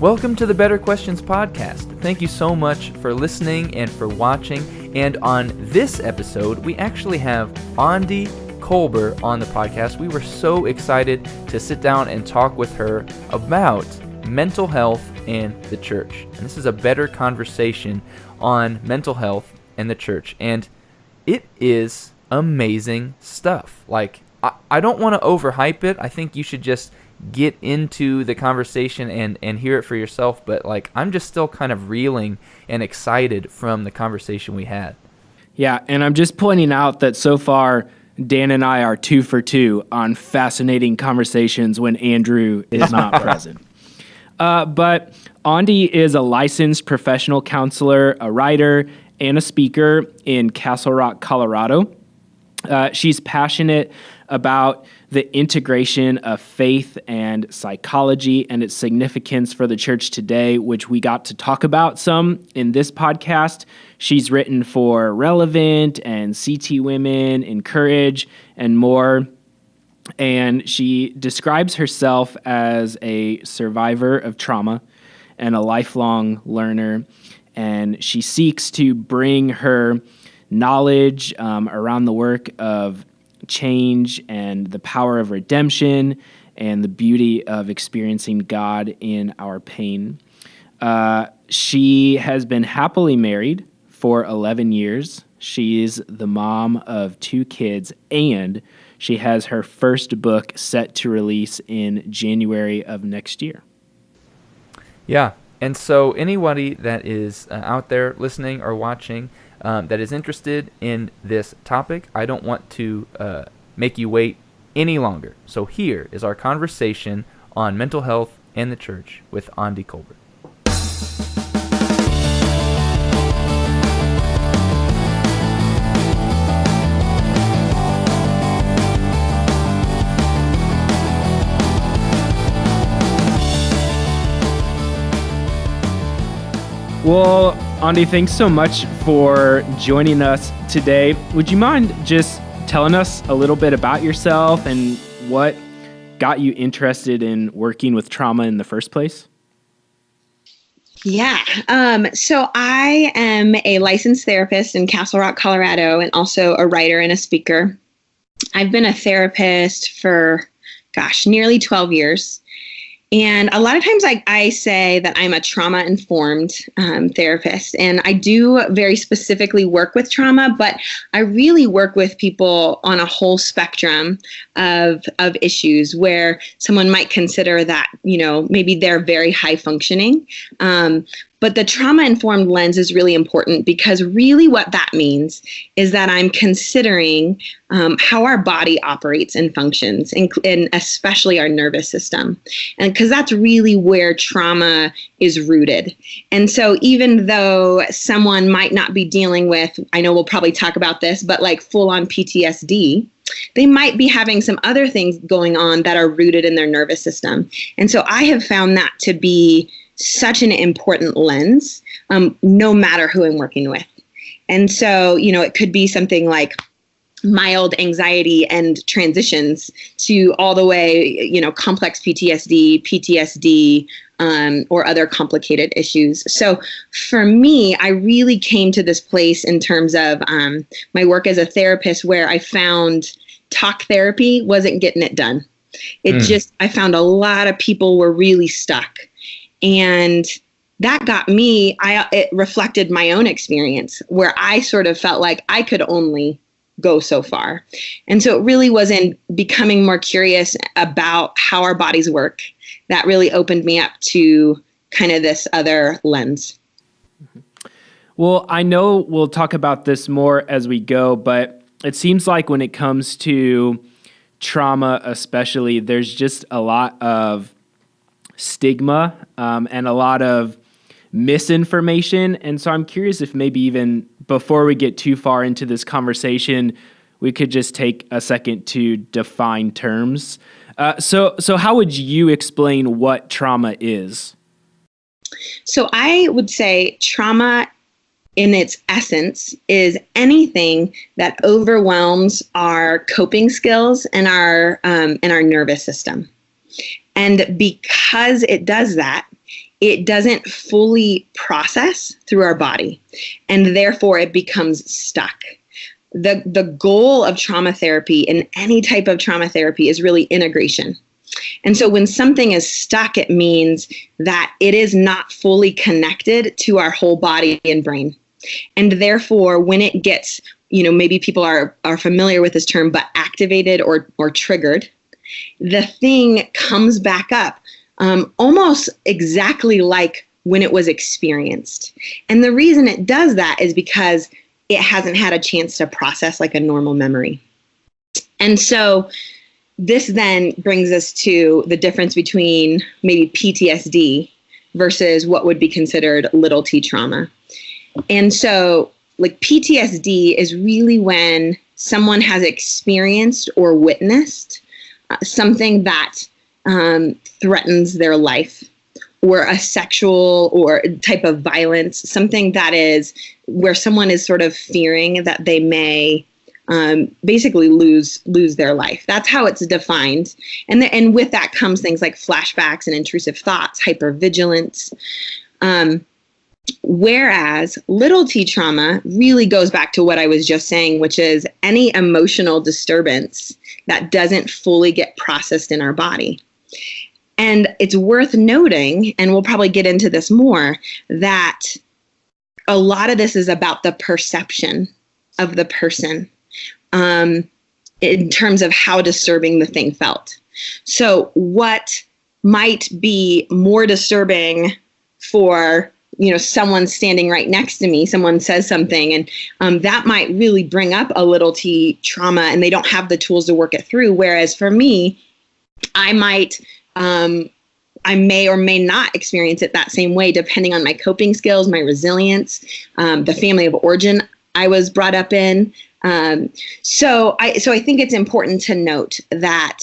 Welcome to the Better Questions podcast. Thank you so much for listening and for watching. And on this episode, we actually have Aundi Kolber on the podcast. We were so excited to sit down and talk with her about mental health and the church. And this is a better conversation on mental health and the church. And it is amazing stuff. Like, I don't want to overhype it. I think you should just get into the conversation and hear it for yourself. But like, I'm just still kind of reeling and excited from the conversation we had. Yeah, and I'm just pointing out that so far, Dan and I are 2 for 2 on fascinating conversations when Andrew is not present. But Aundi is a licensed professional counselor, a writer, and a speaker in Castle Rock, Colorado. She's passionate about the integration of faith and psychology and its significance for the church today, which we got to talk about some in this podcast. She's written for Relevant and CT Women, Encourage, and more. And she describes herself as a survivor of trauma and a lifelong learner. And she seeks to bring her knowledge around the work of change and the power of redemption and the beauty of experiencing God in our pain. She has been happily married for 11 years. She's the mom of 2 kids, and she has her first book set to release in January of next year. Yeah, and so anybody that is out there listening or watching that is interested in this topic, I don't want to make you wait any longer. So here is our conversation on mental health and the church with Aundi Kolber. Well, Aundi, thanks so much for joining us today. Would you mind just telling us a little bit about yourself and what got you interested in working with trauma in the first place? Yeah. So I am a licensed therapist in Castle Rock, Colorado, and also a writer and a speaker. I've been a therapist for, nearly 12 years. And a lot of times I say that I'm a trauma-informed therapist, and I do very specifically work with trauma, but I really work with people on a whole spectrum of issues where someone might consider that, maybe they're very high functioning. But the trauma-informed lens is really important because really what that means is that I'm considering how our body operates and functions, and especially our nervous system. And because that's really where trauma is rooted. And so even though someone might not be dealing with, I know we'll probably talk about this, but like full-on PTSD, they might be having some other things going on that are rooted in their nervous system. And so I have found that to be such an important lens, no matter who I'm working with. And so, it could be something like mild anxiety and transitions to all the way, complex PTSD, or other complicated issues. So for me, I really came to this place in terms of my work as a therapist where I found talk therapy wasn't getting it done. I found a lot of people were really stuck. And that got me, it reflected my own experience where I sort of felt like I could only go so far. And so it really was in becoming more curious about how our bodies work that really opened me up to kind of this other lens. Well, I know we'll talk about this more as we go, but it seems like when it comes to trauma especially, there's just a lot of stigma and a lot of misinformation. And so I'm curious if maybe even before we get too far into this conversation, we could just take a second to define terms. So how would you explain what trauma is? So I would say trauma in its essence is anything that overwhelms our coping skills and our nervous system. And because it does that, it doesn't fully process through our body, and therefore it becomes stuck. The goal of trauma therapy and any type of trauma therapy is really integration. And so when something is stuck, it means that it is not fully connected to our whole body and brain. And therefore, when it gets, maybe people are familiar with this term, but activated or triggered, the thing comes back up almost exactly like when it was experienced. And the reason it does that is because it hasn't had a chance to process like a normal memory. And so this then brings us to the difference between maybe PTSD versus what would be considered little t trauma. And so like PTSD is really when someone has experienced or witnessed something that threatens their life, or a sexual or type of violence, something that is where someone is sort of fearing that they may basically lose their life. That's how it's defined. And with that comes things like flashbacks and intrusive thoughts, hypervigilance. Whereas little t trauma really goes back to what I was just saying, which is any emotional disturbance that doesn't fully get processed in our body. And it's worth noting, and we'll probably get into this more, that a lot of this is about the perception of the person in terms of how disturbing the thing felt. So what might be more disturbing for someone standing right next to me, someone says something, and that might really bring up a little t trauma, and they don't have the tools to work it through. Whereas for me, I may or may not experience it that same way, depending on my coping skills, my resilience, the family of origin I was brought up in. So I think it's important to note that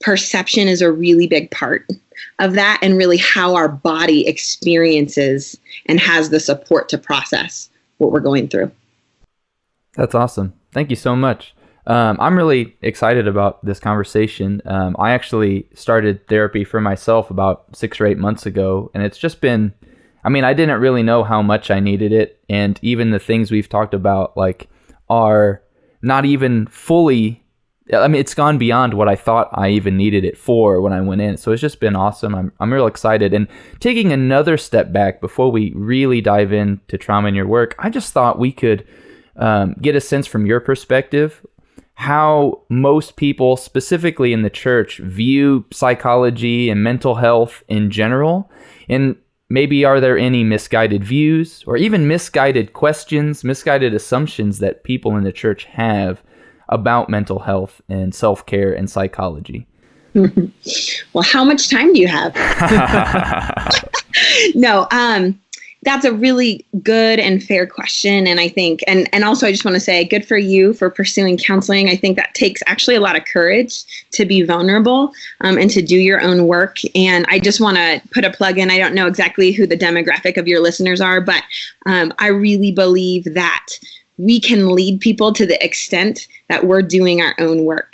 perception is a really big part of that, and really how our body experiences and has the support to process what we're going through. That's awesome. Thank you so much. I'm really excited about this conversation. I actually started therapy for myself about 6 or 8 months ago, and it's just been, I didn't really know how much I needed it, and even the things we've talked about are not even fully, it's gone beyond what I thought I even needed it for when I went in. So it's just been awesome. I'm real excited. And taking another step back before we really dive into trauma in your work, I just thought we could get a sense from your perspective how most people, specifically in the church, view psychology and mental health in general. And maybe are there any misguided views or even misguided questions, misguided assumptions that people in the church have about mental health and self-care and psychology? Well, how much time do you have? No, that's a really good and fair question. And I think, and also I just want to say, good for you for pursuing counseling. I think that takes actually a lot of courage to be vulnerable and to do your own work. And I just want to put a plug in. I don't know exactly who the demographic of your listeners are, but I really believe that we can lead people to the extent that we're doing our own work.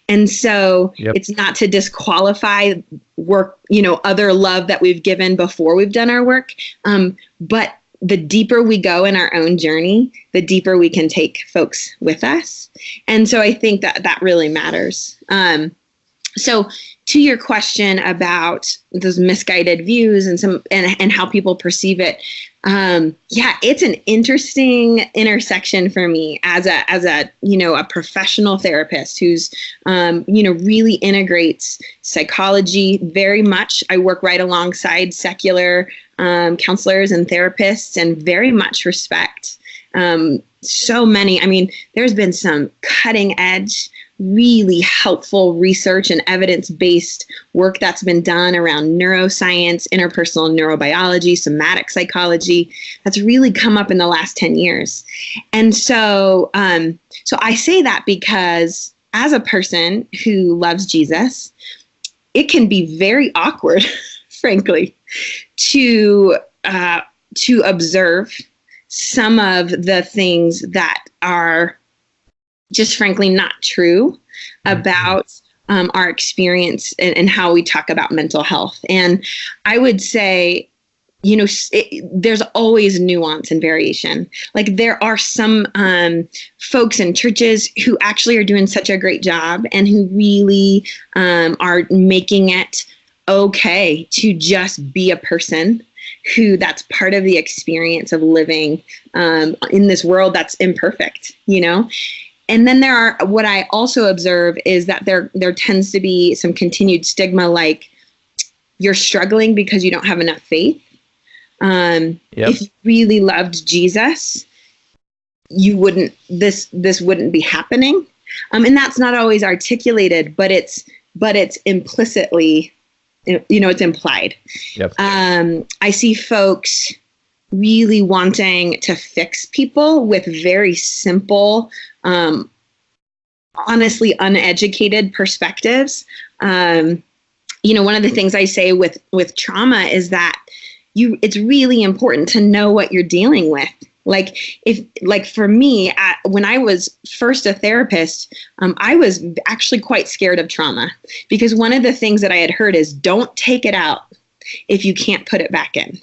And so It's not to disqualify work, other love that we've given before we've done our work. But the deeper we go in our own journey, the deeper we can take folks with us. And so I think that really matters. So to your question about those misguided views and how people perceive it, it's an interesting intersection for me as a professional therapist who's really integrates psychology very much. I work right alongside secular counselors and therapists, and very much respect so many. There's been some cutting edge, really helpful research and evidence-based work that's been done around neuroscience, interpersonal neurobiology, somatic psychology, that's really come up in the last 10 years. And so I say that because as a person who loves Jesus, it can be very awkward, frankly, to observe some of the things that are just frankly not true about our experience and how we talk about mental health. And I would say there's always nuance and variation. Like there are some folks in churches who actually are doing such a great job and who really are making it okay to just be a person who that's part of the experience of living in this world that's imperfect, And then what I also observe is that there tends to be some continued stigma, like you're struggling because you don't have enough faith. If you really loved Jesus, this wouldn't be happening. And that's not always articulated, but it's implicitly, it's implied. Yep. I see folks really wanting to fix people with very simple, honestly uneducated perspectives. One of the things I say with trauma is that it's really important to know what you're dealing with. Like for me, when I was first a therapist, I was actually quite scared of trauma because one of the things that I had heard is don't take it out if you can't put it back in.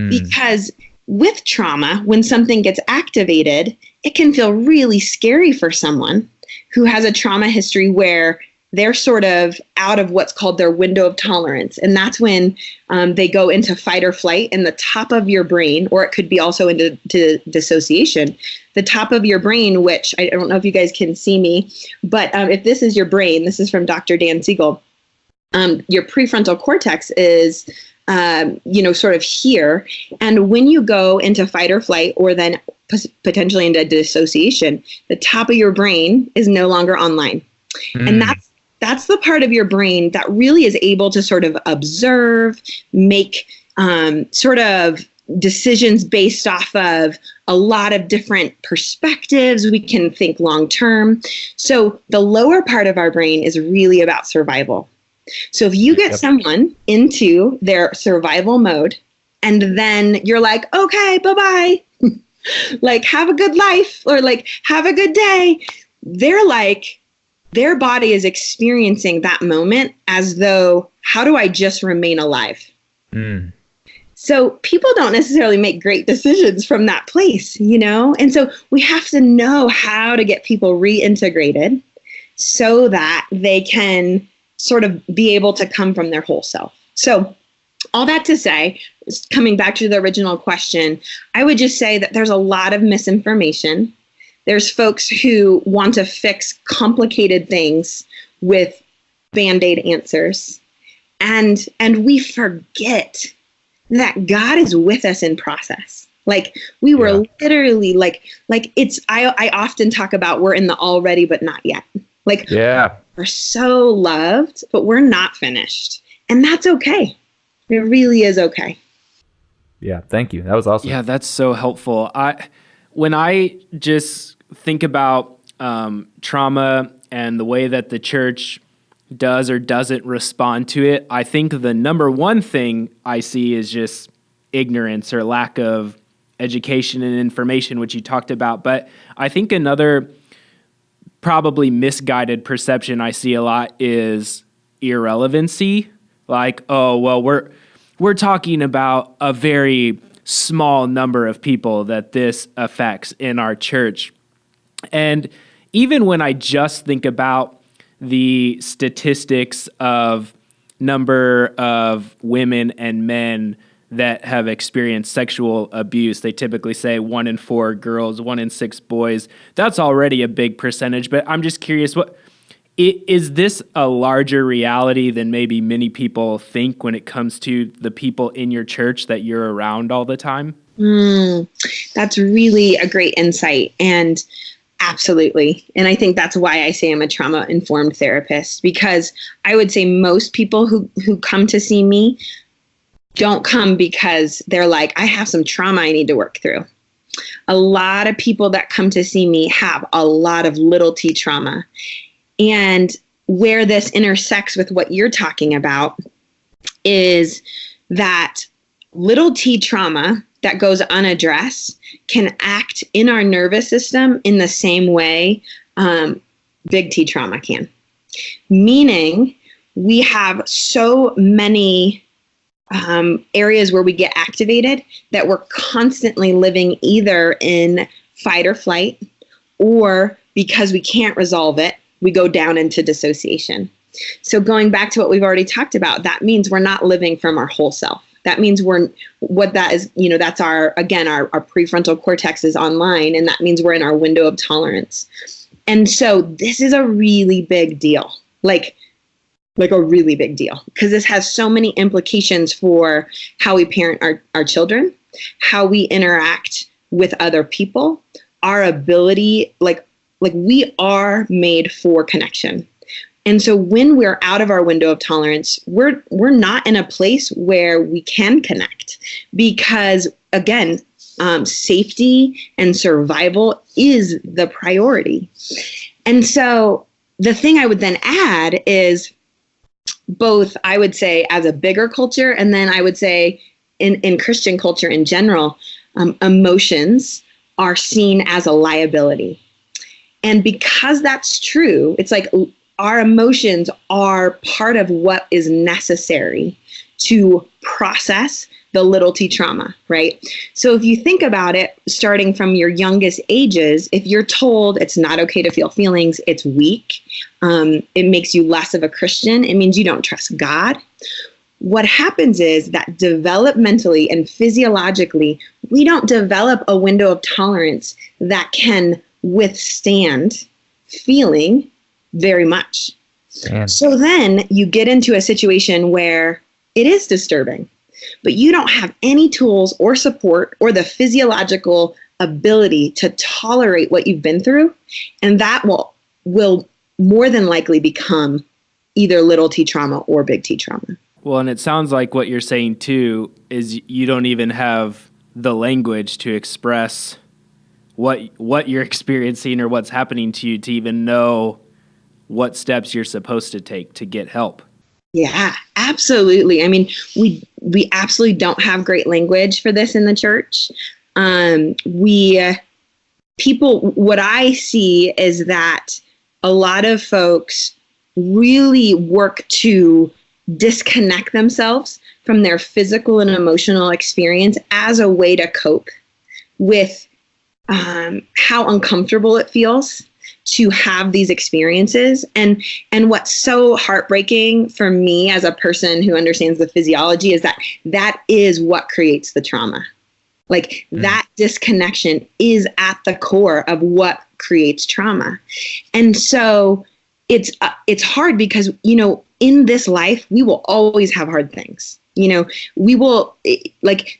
Because with trauma, when something gets activated, it can feel really scary for someone who has a trauma history where they're sort of out of what's called their window of tolerance. And that's when they go into fight or flight, and the top of your brain, or it could be also into dissociation, the top of your brain, which I don't know if you guys can see me, but if this is your brain, this is from Dr. Dan Siegel, your prefrontal cortex is, sort of here. And when you go into fight or flight, or then potentially into dissociation, the top of your brain is no longer online. And that's the part of your brain that really is able to sort of observe, make sort of decisions based off of a lot of different perspectives. We can think long term. So the lower part of our brain is really about survival. So if you get someone into their survival mode and then you're like, okay, bye-bye, like have a good life, or like have a good day, they're like, their body is experiencing that moment as though, how do I just remain alive? So people don't necessarily make great decisions from that place, And so we have to know how to get people reintegrated so that they can sort of be able to come from their whole self. So all that to say, coming back to the original question, I would just say that there's a lot of misinformation. There's folks who want to fix complicated things with Band-Aid answers. And we forget that God is with us in process. Like we were literally like I often talk about we're in the already but not yet. Like we're so loved, but we're not finished. And that's okay. It really is okay. Yeah, thank you. That was awesome. Yeah, that's so helpful. When I just think about trauma and the way that the church does or doesn't respond to it, I think the number one thing I see is just ignorance or lack of education and information, which you talked about. But I think another probably misguided perception I see a lot is irrelevancy. Like, oh, well, we're talking about a very small number of people that this affects in our church. And even when I just think about the statistics of number of women and men that have experienced sexual abuse, they typically say 1 in 4 girls, 1 in 6 boys. That's already a big percentage, but I'm just curious, is this a larger reality than maybe many people think when it comes to the people in your church that you're around all the time? That's really a great insight. And absolutely. And I think that's why I say I'm a trauma-informed therapist, because I would say most people who come to see me don't come because they're like, I have some trauma I need to work through. A lot of people that come to see me have a lot of little t trauma. And where this intersects with what you're talking about is that little t trauma that goes unaddressed can act in our nervous system in the same way big T trauma can. Meaning we have so many areas where we get activated, that we're constantly living either in fight or flight, or because we can't resolve it, we go down into dissociation. So going back to what we've already talked about, that means we're not living from our whole self. That means that's our prefrontal cortex is online, and that means we're in our window of tolerance. And so this is a really big deal, like a really big deal, because this has so many implications for how we parent our children, how we interact with other people, our ability, like we are made for connection. And so when we're out of our window of tolerance, we're not in a place where we can connect, because again, safety and survival is the priority. And so the thing I would then add is both, I would say, as a bigger culture, and then I would say in Christian culture in general, emotions are seen as a liability. And because that's true, it's like our emotions are part of what is necessary to process the little t trauma, right? So if you think about it, starting from your youngest ages, if you're told it's not okay to feel feelings, it's weak, it makes you less of a Christian, it means you don't trust God. What happens is that developmentally and physiologically, we don't develop a window of tolerance that can withstand feeling very much. Man. So then you get into a situation where it is disturbing, but you don't have any tools or support or the physiological ability to tolerate what you've been through. And that will more than likely become either little t trauma or big T trauma. Well, and it sounds like what you're saying too is you don't even have the language to express what you're experiencing or what's happening to you to even know what steps you're supposed to take to get help. Yeah, absolutely. I mean, we absolutely don't have great language for this in the church. What I see is that a lot of folks really work to disconnect themselves from their physical and emotional experience as a way to cope with how uncomfortable it feels to have these experiences. And what's so heartbreaking for me as a person who understands the physiology is that is what creates the trauma. Like that disconnection is at the core of what creates trauma. And so it's hard because, in this life, we will always have hard things.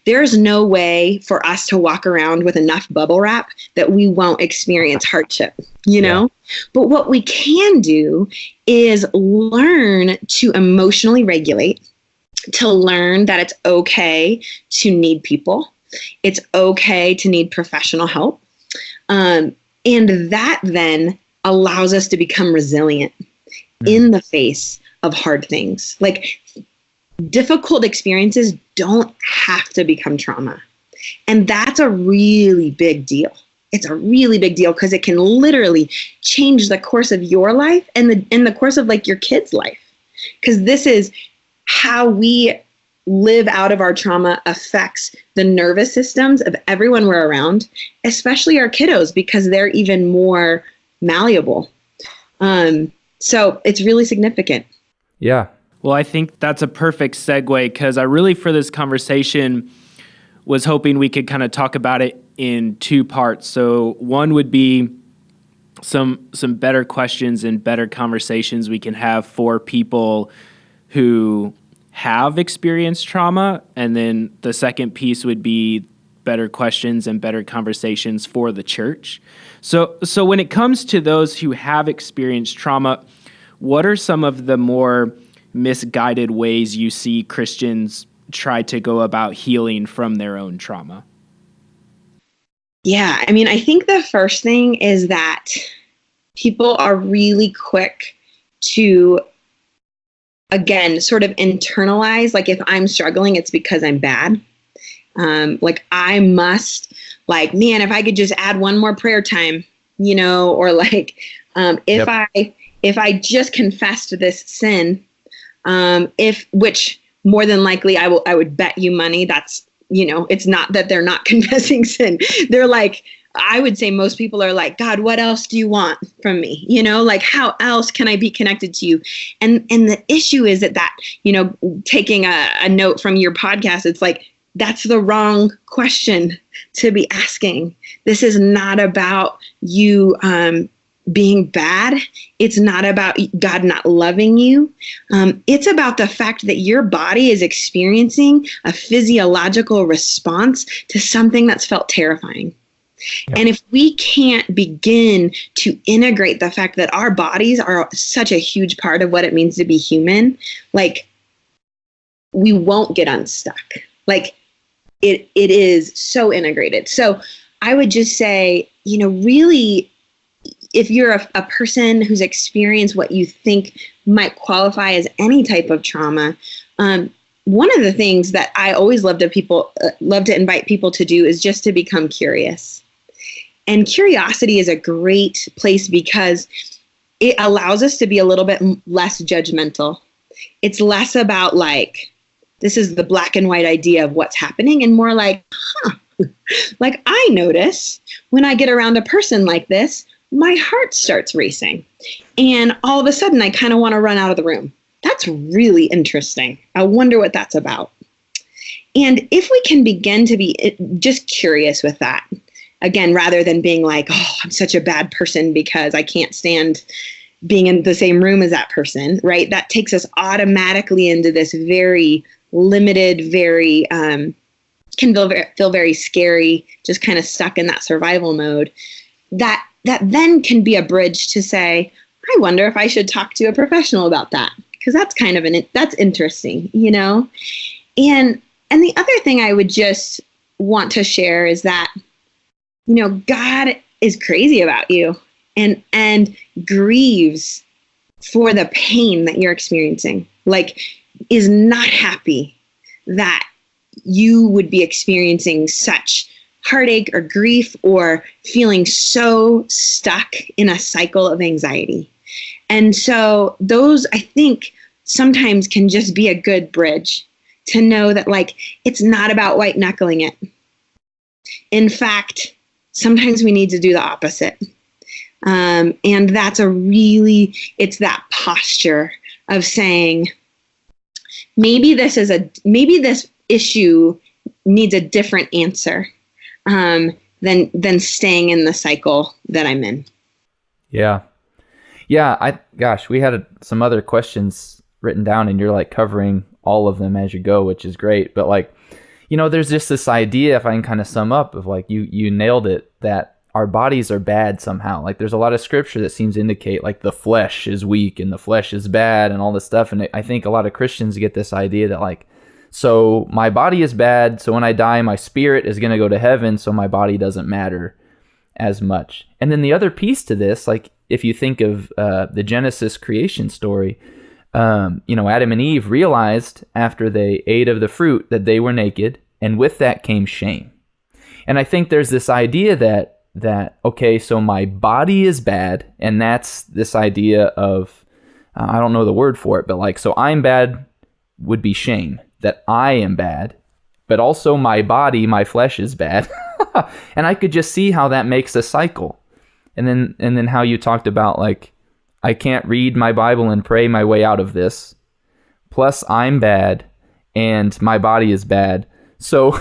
There's no way for us to walk around with enough bubble wrap that we won't experience hardship, know? But what we can do is learn to emotionally regulate, to learn that it's okay to need people. It's okay to need professional help. And that then allows us to become resilient in the face of hard things. Like, difficult experiences don't have to become trauma. And that's a really big deal. It's a really big deal because it can literally change the course of your life and the course of like your kid's life. Because this is how we live out of our trauma affects the nervous systems of everyone we're around, especially our kiddos, because they're even more malleable. So it's really significant. Yeah. Well, I think that's a perfect segue because I really, for this conversation, was hoping we could kind of talk about it in two parts. So one would be some better questions and better conversations we can have for people who have experienced trauma. And then the second piece would be better questions and better conversations for the church. So when it comes to those who have experienced trauma, what are some of the more misguided ways you see Christians try to go about healing from their own trauma? Yeah, I mean, I think the first thing is that people are really quick to, again, sort of internalize, like, if I'm struggling, it's because I'm bad. I must, man, if I could just add one more prayer time, or if I just confessed this sin, which more than likely I would bet you money that's, it's not that they're not confessing sin. They're like, I would say most people are like, God, what else do you want from me? Like, how else can I be connected to you? And the issue is that, taking a note from your podcast, it's like, that's the wrong question to be asking. This is not about you being bad. It's not about God not loving you. It's about the fact that your body is experiencing a physiological response to something that's felt terrifying. Yep. And if we can't begin to integrate the fact that our bodies are such a huge part of what it means to be human, like, we won't get unstuck. Like, it is so integrated. So I would just say, really, if you're a person who's experienced what you think might qualify as any type of trauma, one of the things that I always love to invite people to do is just to become curious. And curiosity is a great place because it allows us to be a little bit less judgmental. It's less about like, this is the black and white idea of what's happening, and more like, like, I notice when I get around a person like this, my heart starts racing. And all of a sudden, I kind of want to run out of the room. That's really interesting. I wonder what that's about. And if we can begin to be just curious with that, again, rather than being like, oh, I'm such a bad person because I can't stand being in the same room as that person, right? That takes us automatically into this very limited, very, can feel very scary, just kind of stuck in that survival mode. That then can be a bridge to say, I wonder if I should talk to a professional about that, because that's kind of that's interesting, And the other thing I would just want to share is that, God is crazy about you and grieves for the pain that you're experiencing, like, is not happy that you would be experiencing such heartache or grief or feeling so stuck in a cycle of anxiety. And so those, I think, sometimes can just be a good bridge to know that, like, it's not about white knuckling it. In fact, sometimes we need to do the opposite. And that's it's that posture of saying, maybe this issue needs a different answer than staying in the cycle that I'm in. Yeah. We had some other questions written down, and you're like covering all of them as you go, which is great. But like, there's just this idea, if I can kind of sum up, of like, you nailed it, that our bodies are bad somehow. Like, there's a lot of scripture that seems to indicate like the flesh is weak and the flesh is bad and all this stuff. And I think a lot of Christians get this idea that like, so my body is bad, so when I die, my spirit is going to go to heaven, so my body doesn't matter as much. And then the other piece to this, like, if you think of the Genesis creation story, Adam and Eve realized after they ate of the fruit that they were naked, and with that came shame. And I think there's this idea that okay, so my body is bad, and that's this idea of, I don't know the word for it, but like, so I'm bad would be shame, that I am bad, but also my body, my flesh is bad. And I could just see how that makes a cycle. And then how you talked about like, I can't read my Bible and pray my way out of this. Plus I'm bad and my body is bad. So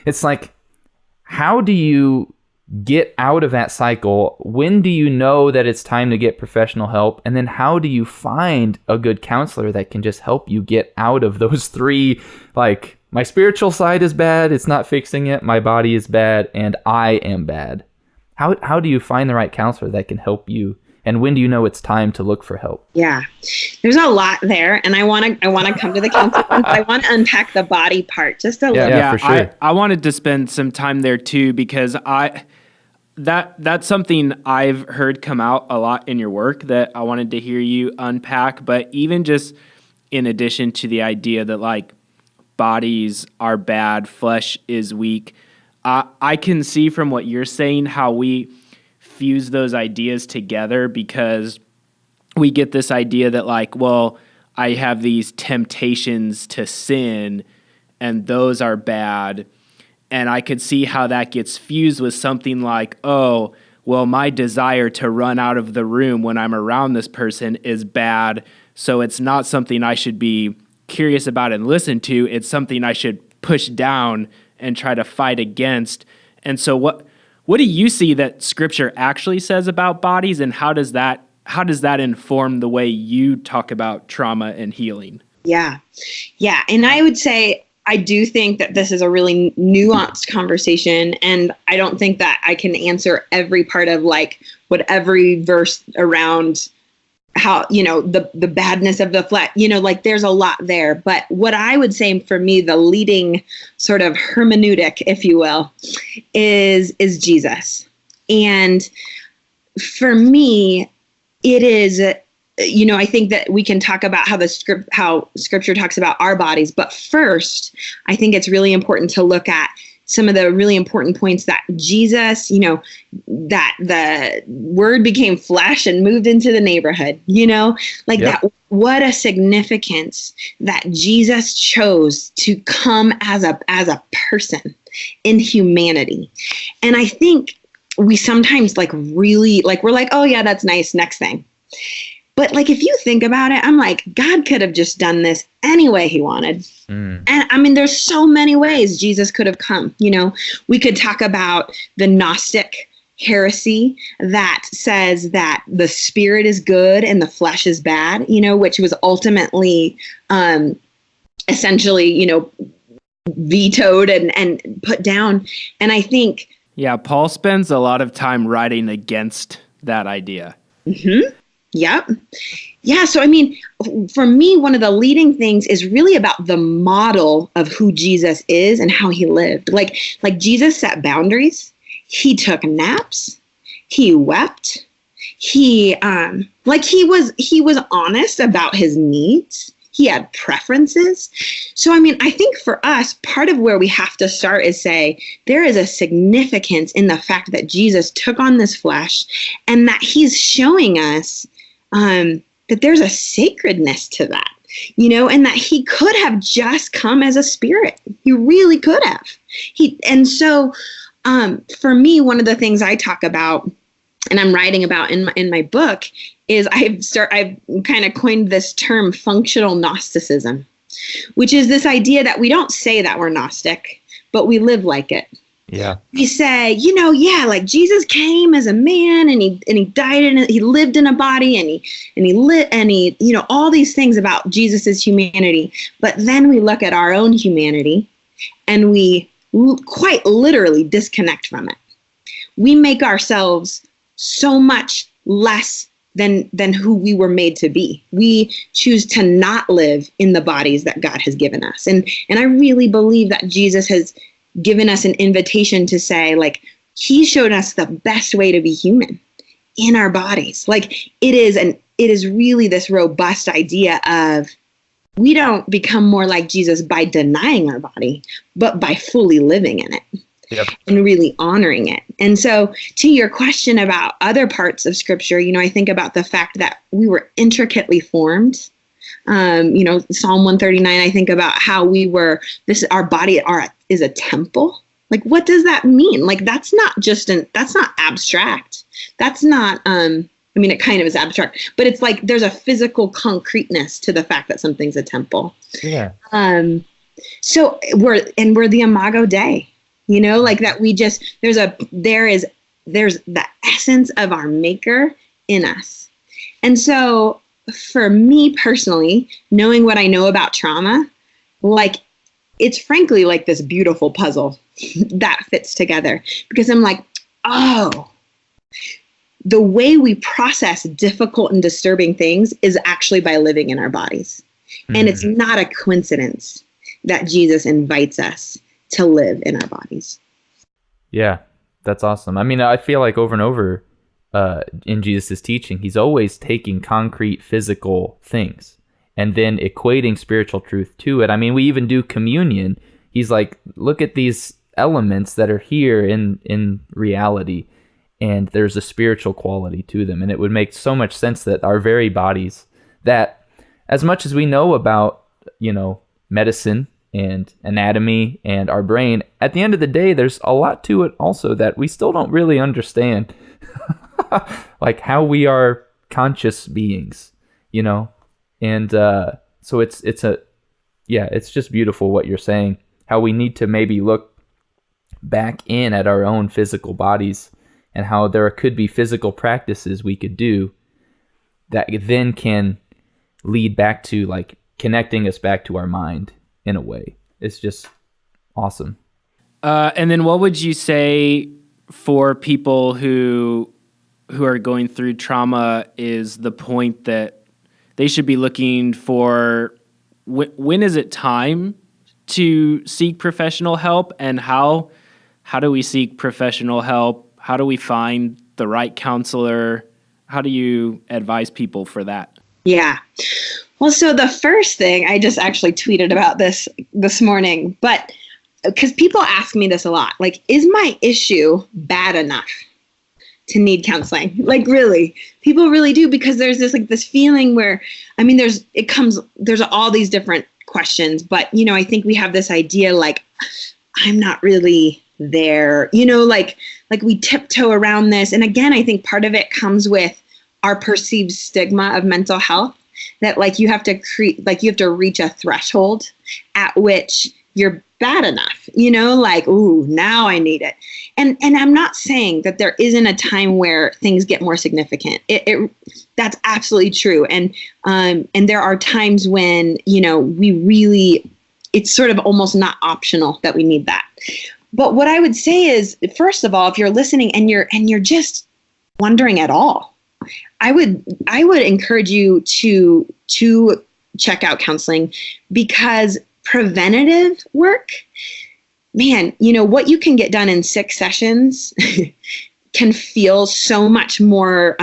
it's like, how do you get out of that cycle? When do you know that it's time to get professional help? And then how do you find a good counselor that can just help you get out of those three, like, my spiritual side is bad, it's not fixing it, my body is bad, and I am bad? How do you find the right counselor that can help you? And when do you know it's time to look for help? Yeah, there's a lot there, and I want to come to the counselor. I want to unpack the body part just a little. Yeah, for sure. I wanted to spend some time there too, because that's something I've heard come out a lot in your work that I wanted to hear you unpack. But even just in addition to the idea that like bodies are bad, flesh is weak, I can see from what you're saying how we fuse those ideas together, because we get this idea that like, well, I have these temptations to sin, and those are bad. And I could see how that gets fused with something like, oh, well, my desire to run out of the room when I'm around this person is bad, so it's not something I should be curious about and listen to. It's something I should push down and try to fight against. And so what do you see that Scripture actually says about bodies, and how does that inform the way you talk about trauma and healing? Yeah. And I would say, I do think that this is a really nuanced conversation, and I don't think that I can answer every part of like what every verse around how, the badness of the flesh, like there's a lot there. But what I would say for me, the leading sort of hermeneutic, if you will, is Jesus. And for me, it is, I think that we can talk about how Scripture talks about our bodies. But first, I think it's really important to look at some of the really important points that Jesus, that the Word became flesh and moved into the neighborhood, that, what a significance that Jesus chose to come as a person in humanity. And I think we sometimes we're like, oh yeah, that's nice. Next thing. But if you think about it, I'm like, God could have just done this any way he wanted. And I mean, there's so many ways Jesus could have come. We could talk about the Gnostic heresy that says that the spirit is good and the flesh is bad, which was ultimately essentially, vetoed and put down. And I think... Yeah, Paul spends a lot of time writing against that idea. Mm-hmm. Yep. Yeah. So, I mean, for me, one of the leading things is really about the model of who Jesus is and how he lived. Like Jesus set boundaries. He took naps. He wept. He was honest about his needs. He had preferences. So, I mean, I think for us, part of where we have to start is say, there is a significance in the fact that Jesus took on this flesh and that he's showing us that there's a sacredness to that, and that he could have just come as a spirit. He really could have. So for me, one of the things I talk about and I'm writing about in my book is I've kind of coined this term functional Gnosticism, which is this idea that we don't say that we're Gnostic, but we live like it. Yeah. We say, like Jesus came as a man and he died and he lived in a body and he all these things about Jesus's humanity. But then we look at our own humanity and we quite literally disconnect from it. We make ourselves so much less than who we were made to be. We choose to not live in the bodies that God has given us. And I really believe that Jesus has given us an invitation to say, he showed us the best way to be human in our bodies. It is really this robust idea of we don't become more like Jesus by denying our body, but by fully living in it. Yep. And really honoring it. And so to your question about other parts of Scripture, I think about the fact that we were intricately formed. Psalm 139, I think about how our body is a temple. What does that mean? That's not that's not abstract. That's not, it kind of is abstract, but it's there's a physical concreteness to the fact that something's a temple. Yeah. So we're the Imago Dei. That we just, there's the essence of our maker in us. And so for me personally, knowing what I know about trauma, it's frankly this beautiful puzzle that fits together, because I'm the way we process difficult and disturbing things is actually by living in our bodies. Mm-hmm. And it's not a coincidence that Jesus invites us to live in our bodies. Yeah, that's awesome. I feel like over and over in Jesus' teaching, he's always taking concrete physical things and then equating spiritual truth to it. We even do communion. He's look at these elements that are here in reality, and there's a spiritual quality to them. And it would make so much sense that our very bodies, that as much as we know about, medicine and anatomy and our brain, at the end of the day, there's a lot to it also that we still don't really understand. Like how we are conscious beings, and so it's just beautiful what you're saying, how we need to maybe look back in at our own physical bodies and how there could be physical practices we could do that then can lead back to like connecting us back to our mind in a way. It's just awesome. And then what would you say for people who are going through trauma is the point that they should be looking for? When is it time to seek professional help, and how do we seek professional help? How do we find the right counselor? How do you advise people for that? Yeah. Well, so the first thing, I just actually tweeted about this morning, but because people ask me this a lot, like, is my issue bad enough to need counseling? Like, really, people really do, because there's this feeling where, there's all these different questions, but, I think we have this idea, like, I'm not really there, like we tiptoe around this. And again, I think part of it comes with our perceived stigma of mental health, that like you have to reach a threshold at which you're bad enough, like, ooh, now I need it. And I'm not saying that there isn't a time where things get more significant. That's absolutely true. And there are times when, we really, it's sort of almost not optional that we need that. But what I would say is, first of all, if you're listening and you're just wondering at all, I would encourage you to check out counseling, because preventative work, man, what you can get done in 6 sessions can feel so much more,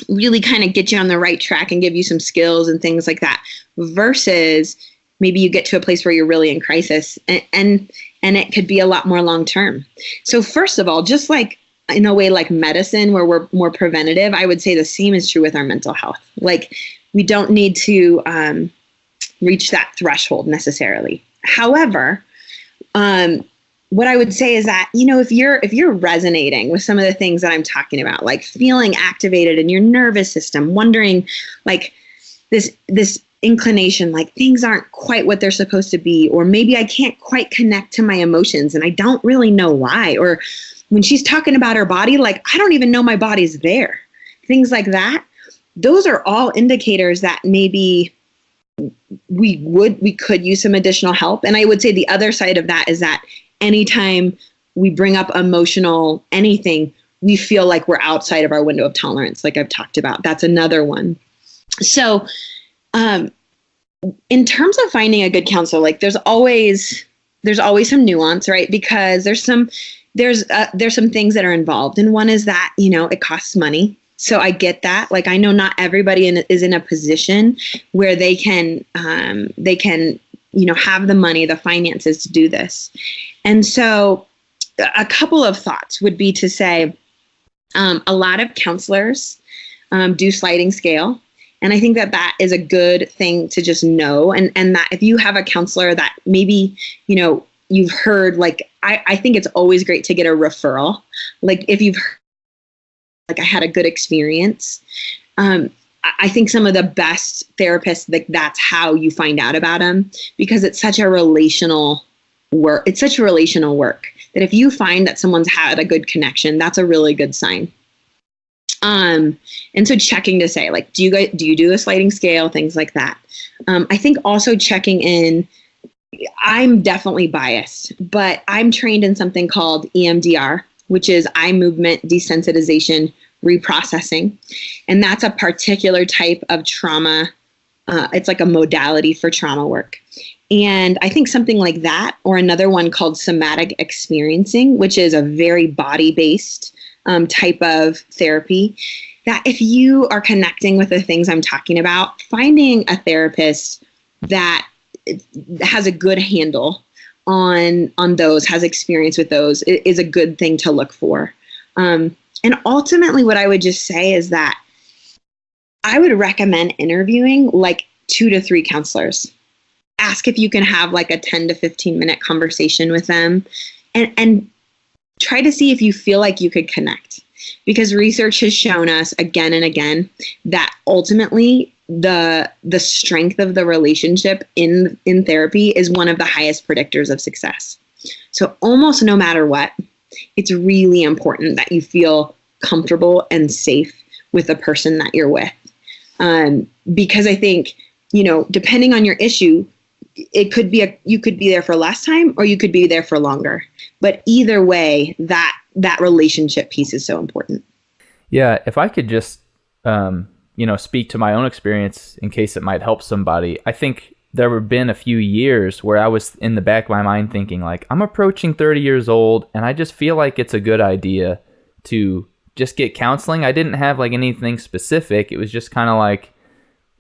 really kind of get you on the right track and give you some skills and things like that, versus maybe you get to a place where you're really in crisis, and it could be a lot more long term. So first of all, just like in a way like medicine, where we're more preventative, I would say the same is true with our mental health. Like, we don't need to reach that threshold necessarily. However, what I would say is that, if you're resonating with some of the things that I'm talking about, like feeling activated in your nervous system, wondering like this inclination, like things aren't quite what they're supposed to be, or maybe I can't quite connect to my emotions and I don't really know why, or when she's talking about her body, like, I don't even know my body's there. Things like that. Those are all indicators that maybe we could use some additional help. And I would say the other side of that is that anytime we bring up emotional anything, we feel like we're outside of our window of tolerance, like I've talked about. That's another one. So in terms of finding a good counselor, like there's always some nuance, right? Because there's some things that are involved. And one is that, it costs money. So I get that. Like, I know not everybody is in a position where they can, have the money, the finances to do this. And so a couple of thoughts would be to say, a lot of counselors do sliding scale. And I think that is a good thing to just know. And that if you have a counselor that maybe, you've heard, like, I think it's always great to get a referral. Like, if you've heard, like, I had a good experience. I think some of the best therapists, like, that's how you find out about them, because it's such a relational work. It's such a relational work that if you find that someone's had a good connection, that's a really good sign. And so checking to say, like, do you do a sliding scale, things like that. I think also checking in, I'm definitely biased, but I'm trained in something called EMDR, which is eye movement desensitization reprocessing. And that's a particular type of trauma. It's like a modality for trauma work. And I think something like that, or another one called somatic experiencing, which is a very body-based type of therapy, that if you are connecting with the things I'm talking about, finding a therapist that has a good handle on those, has experience with those, is a good thing to look for. And ultimately what I would just say is that I would recommend interviewing, like 2 to 3 counselors. Ask if you can have like a 10 to 15 minute conversation with them, and try to see if you feel like you could connect. Because research has shown us again and again that ultimately the strength of the relationship in therapy is one of the highest predictors of success. So almost no matter what, it's really important that you feel comfortable and safe with the person that you're with. Because I think, depending on your issue, it could be you could be there for less time or you could be there for longer. But either way, that relationship piece is so important. Yeah, if I could just, speak to my own experience in case it might help somebody. I think there have been a few years where I was in the back of my mind thinking like, I'm approaching 30 years old and I just feel like it's a good idea to just get counseling. I didn't have like anything specific. It was just kind of like,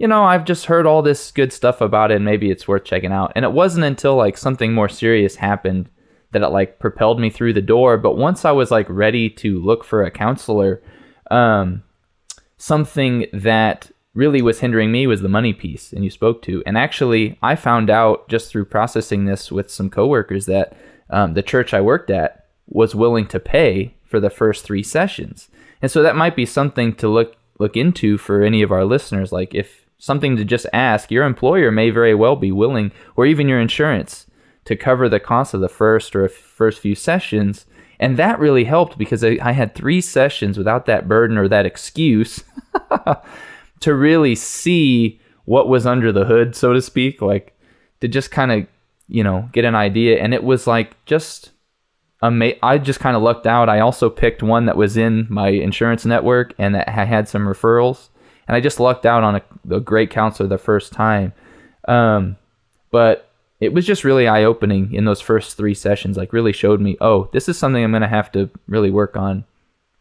I've just heard all this good stuff about it and maybe it's worth checking out. And it wasn't until like something more serious happened that it like propelled me through the door. But once I was like ready to look for a counselor, something that really was hindering me was the money piece, and you spoke to. And actually, I found out just through processing this with some coworkers that the church I worked at was willing to pay for the first 3 sessions. And so that might be something to look into for any of our listeners. Like if something to just ask, your employer may very well be willing, or even your insurance, to cover the cost of the first few sessions. And that really helped because I had 3 sessions without that burden or that excuse to really see what was under the hood, so to speak, like to just kind of, get an idea. And it was like I just kind of lucked out. I also picked one that was in my insurance network and that had some referrals. And I just lucked out on a great counselor the first time. But it was just really eye-opening in those first 3 sessions, like really showed me, oh, this is something I'm going to have to really work on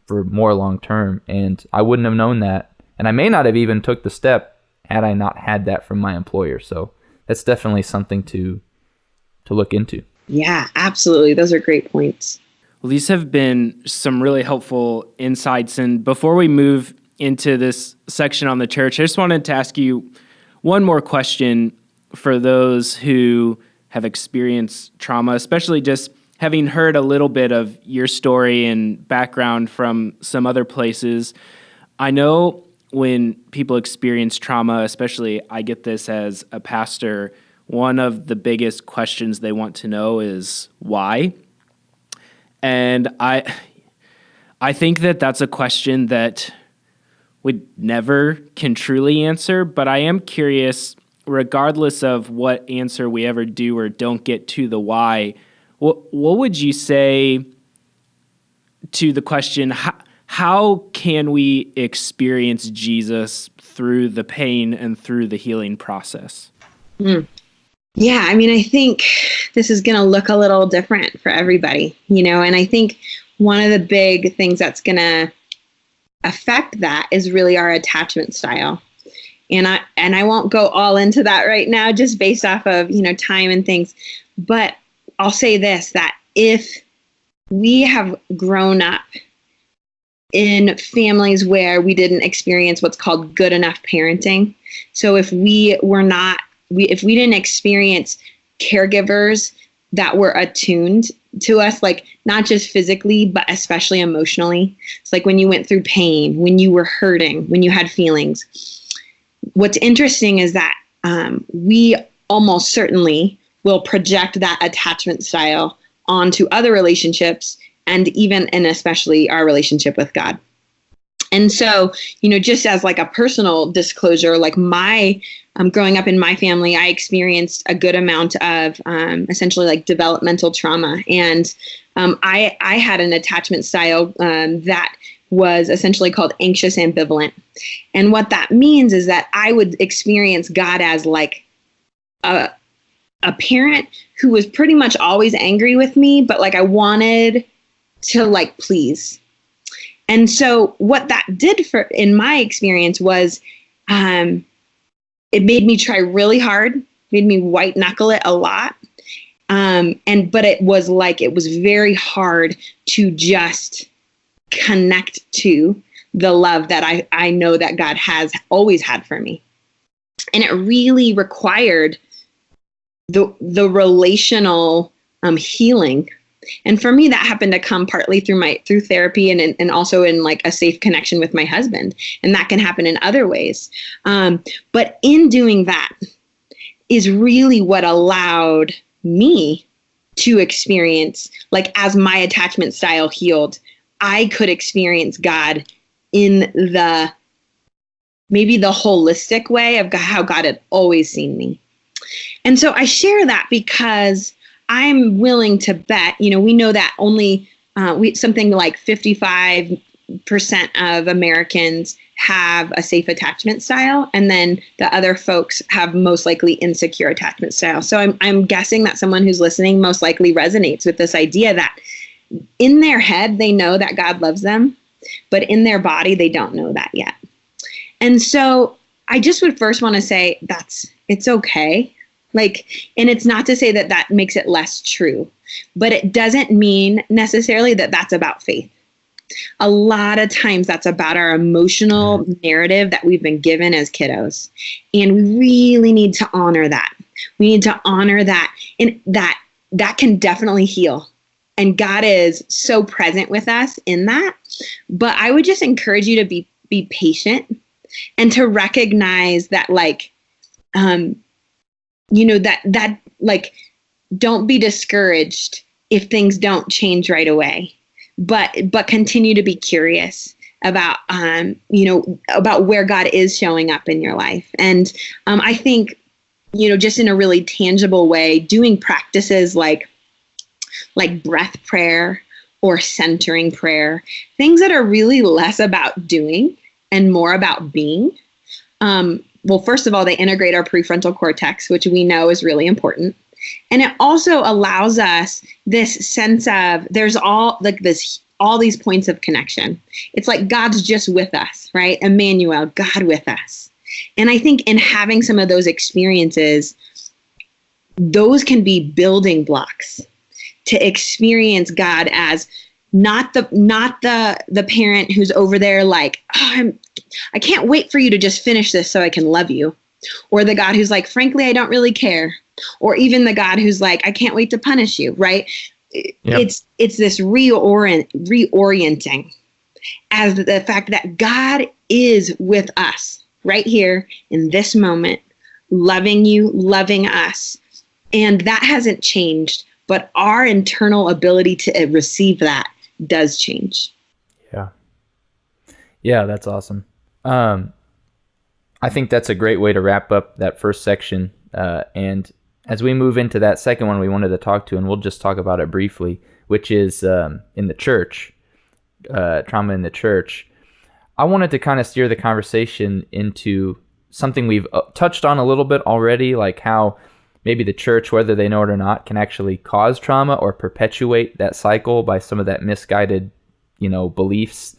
for more long-term. And I wouldn't have known that. And I may not have even took the step had I not had that from my employer. So that's definitely something to look into. Yeah, absolutely. Those are great points. Well, these have been some really helpful insights. And before we move into this section on the church, I just wanted to ask you one more question for those who have experienced trauma, especially just having heard a little bit of your story and background from some other places. I know when people experience trauma, especially I get this as a pastor, one of the biggest questions they want to know is why. And I think that that's a question that we never can truly answer, but I am curious, regardless of what answer we ever do or don't get to the why, what would you say to the question, how can we experience Jesus through the pain and through the healing process? Yeah, I think this is going to look a little different for everybody, and I think one of the big things that's going to affect that is really our attachment style. And I won't go all into that right now, just based off of, time and things. But I'll say this, that if we have grown up in families where we didn't experience what's called good enough parenting. So if we didn't experience caregivers that were attuned to us, like not just physically, but especially emotionally. It's like when you went through pain, when you were hurting, when you had feelings. What's interesting is that we almost certainly will project that attachment style onto other relationships and even and especially our relationship with God. And so, just as like a personal disclosure, like growing up in my family, I experienced a good amount of essentially like developmental trauma. And I had an attachment style that was essentially called anxious ambivalent. And what that means is that I would experience God as like a parent who was pretty much always angry with me, but like I wanted to like please. And so what that did in my experience was it made me try really hard, made me white knuckle it a lot. But it was very hard to just connect to the love that I know that God has always had for me. And it really required the relational healing. And for me, that happened to come partly through therapy and also in like a safe connection with my husband. And that can happen in other ways. But in doing that is really what allowed me to experience, like, as my attachment style healed, I could experience God in maybe the holistic way of how God had always seen me. And so I share that because I'm willing to bet, we know that only something like 55% of Americans have a safe attachment style, and then the other folks have most likely insecure attachment style. So I'm guessing that someone who's listening most likely resonates with this idea that in their head, they know that God loves them, but in their body, they don't know that yet. And so I just would first want to say it's okay. And it's not to say that that makes it less true, but it doesn't mean necessarily that that's about faith. A lot of times that's about our emotional narrative that we've been given as kiddos. And we really need to honor that. We need to honor that, and that can definitely heal. And God is so present with us in that. But I would just encourage you to be patient and to recognize that, don't be discouraged if things don't change right away, but continue to be curious about where God is showing up in your life. And I think, just in a really tangible way, doing practices like breath prayer or centering prayer, things that are really less about doing and more about being. Well, first of all, they integrate our prefrontal cortex, which we know is really important. And it also allows us this sense of there's all these points of connection. It's like God's just with us, right? Emmanuel, God with us. And I think in having some of those experiences, those can be building blocks to experience God as not the parent who's over there like, I can't wait for you to just finish this so I can love you. Or the God who's like, frankly, I don't really care. Or even the God who's like, I can't wait to punish you, right? Yep. It's this reorienting as the fact that God is with us right here in this moment, loving you, loving us. And that hasn't changed, but our internal ability to receive that does change. Yeah, that's awesome. I think that's a great way to wrap up that first section. And as we move into that second one we wanted to talk to, and we'll just talk about it briefly, which is in the church, trauma in the church. I wanted to kind of steer the conversation into something we've touched on a little bit already, like how maybe the church, whether they know it or not, can actually cause trauma or perpetuate that cycle by some of that misguided, beliefs.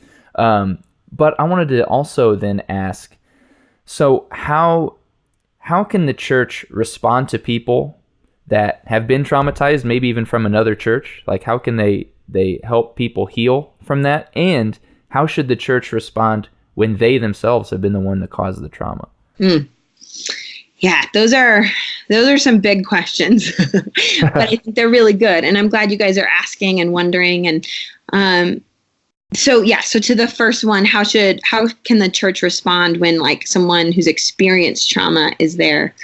But I wanted to also then ask, so how can the church respond to people that have been traumatized, maybe even from another church? Like, how can they help people heal from that? And how should the church respond when they themselves have been the one that caused the trauma? Yeah, those are some big questions, but I think they're really good. And I'm glad you guys are asking and wondering. And so to the first one, how can the church respond when like someone who's experienced trauma is there?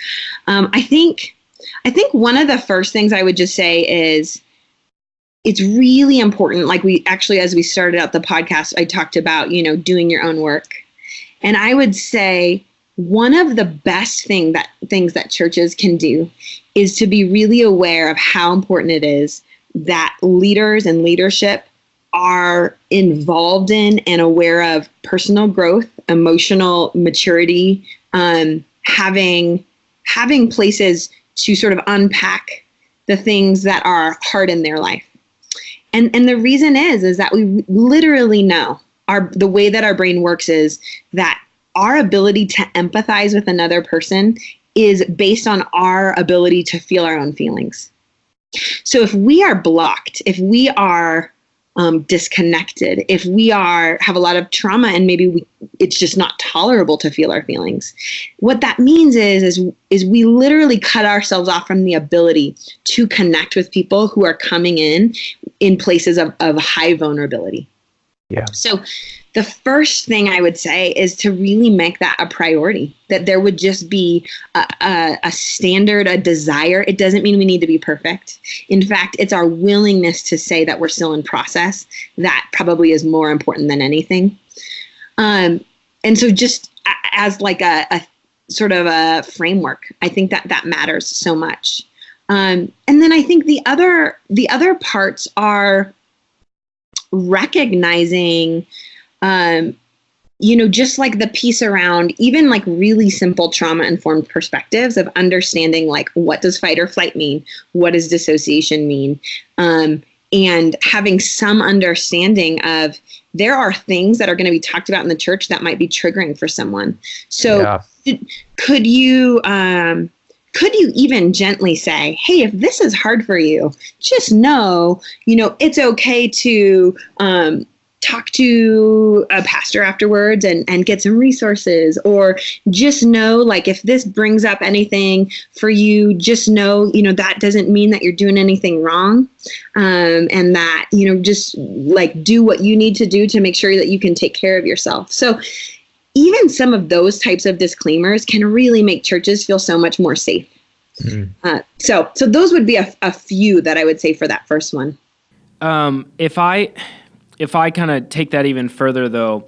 I think one of the first things I would just say is it's really important. Like as we started out the podcast, I talked about, doing your own work. And I would say one of the best things that churches can do is to be really aware of how important it is that leaders and leadership are involved in and aware of personal growth, emotional maturity, having places to sort of unpack the things that are hard in their life. And the reason is that we literally know the way that our brain works is that our ability to empathize with another person is based on our ability to feel our own feelings. So if we are blocked, if we are disconnected, if we have a lot of trauma and maybe it's just not tolerable to feel our feelings, what that means is we literally cut ourselves off from the ability to connect with people who are coming in places of high vulnerability. Yeah. So the first thing I would say is to really make that a priority, that there would just be a standard, a desire. It doesn't mean we need to be perfect. In fact, it's our willingness to say that we're still in process that probably is more important than anything. And so just as like a sort of a framework, I think that matters so much. And then I think the other parts are recognizing, just like the piece around even like really simple trauma-informed perspectives of understanding, like, what does fight or flight mean? What does dissociation mean? And having some understanding of there are things that are going to be talked about in the church that might be triggering for someone. So could you even gently say, hey, if this is hard for you, just know, it's okay to talk to a pastor afterwards and get some resources, or just know, like, if this brings up anything for you, just know, that doesn't mean that you're doing anything wrong. And that, just like do what you need to do to make sure that you can take care of yourself. So even some of those types of disclaimers can really make churches feel so much more safe. Mm-hmm. So those would be a few that I would say for that first one. If I kind of take that even further, though,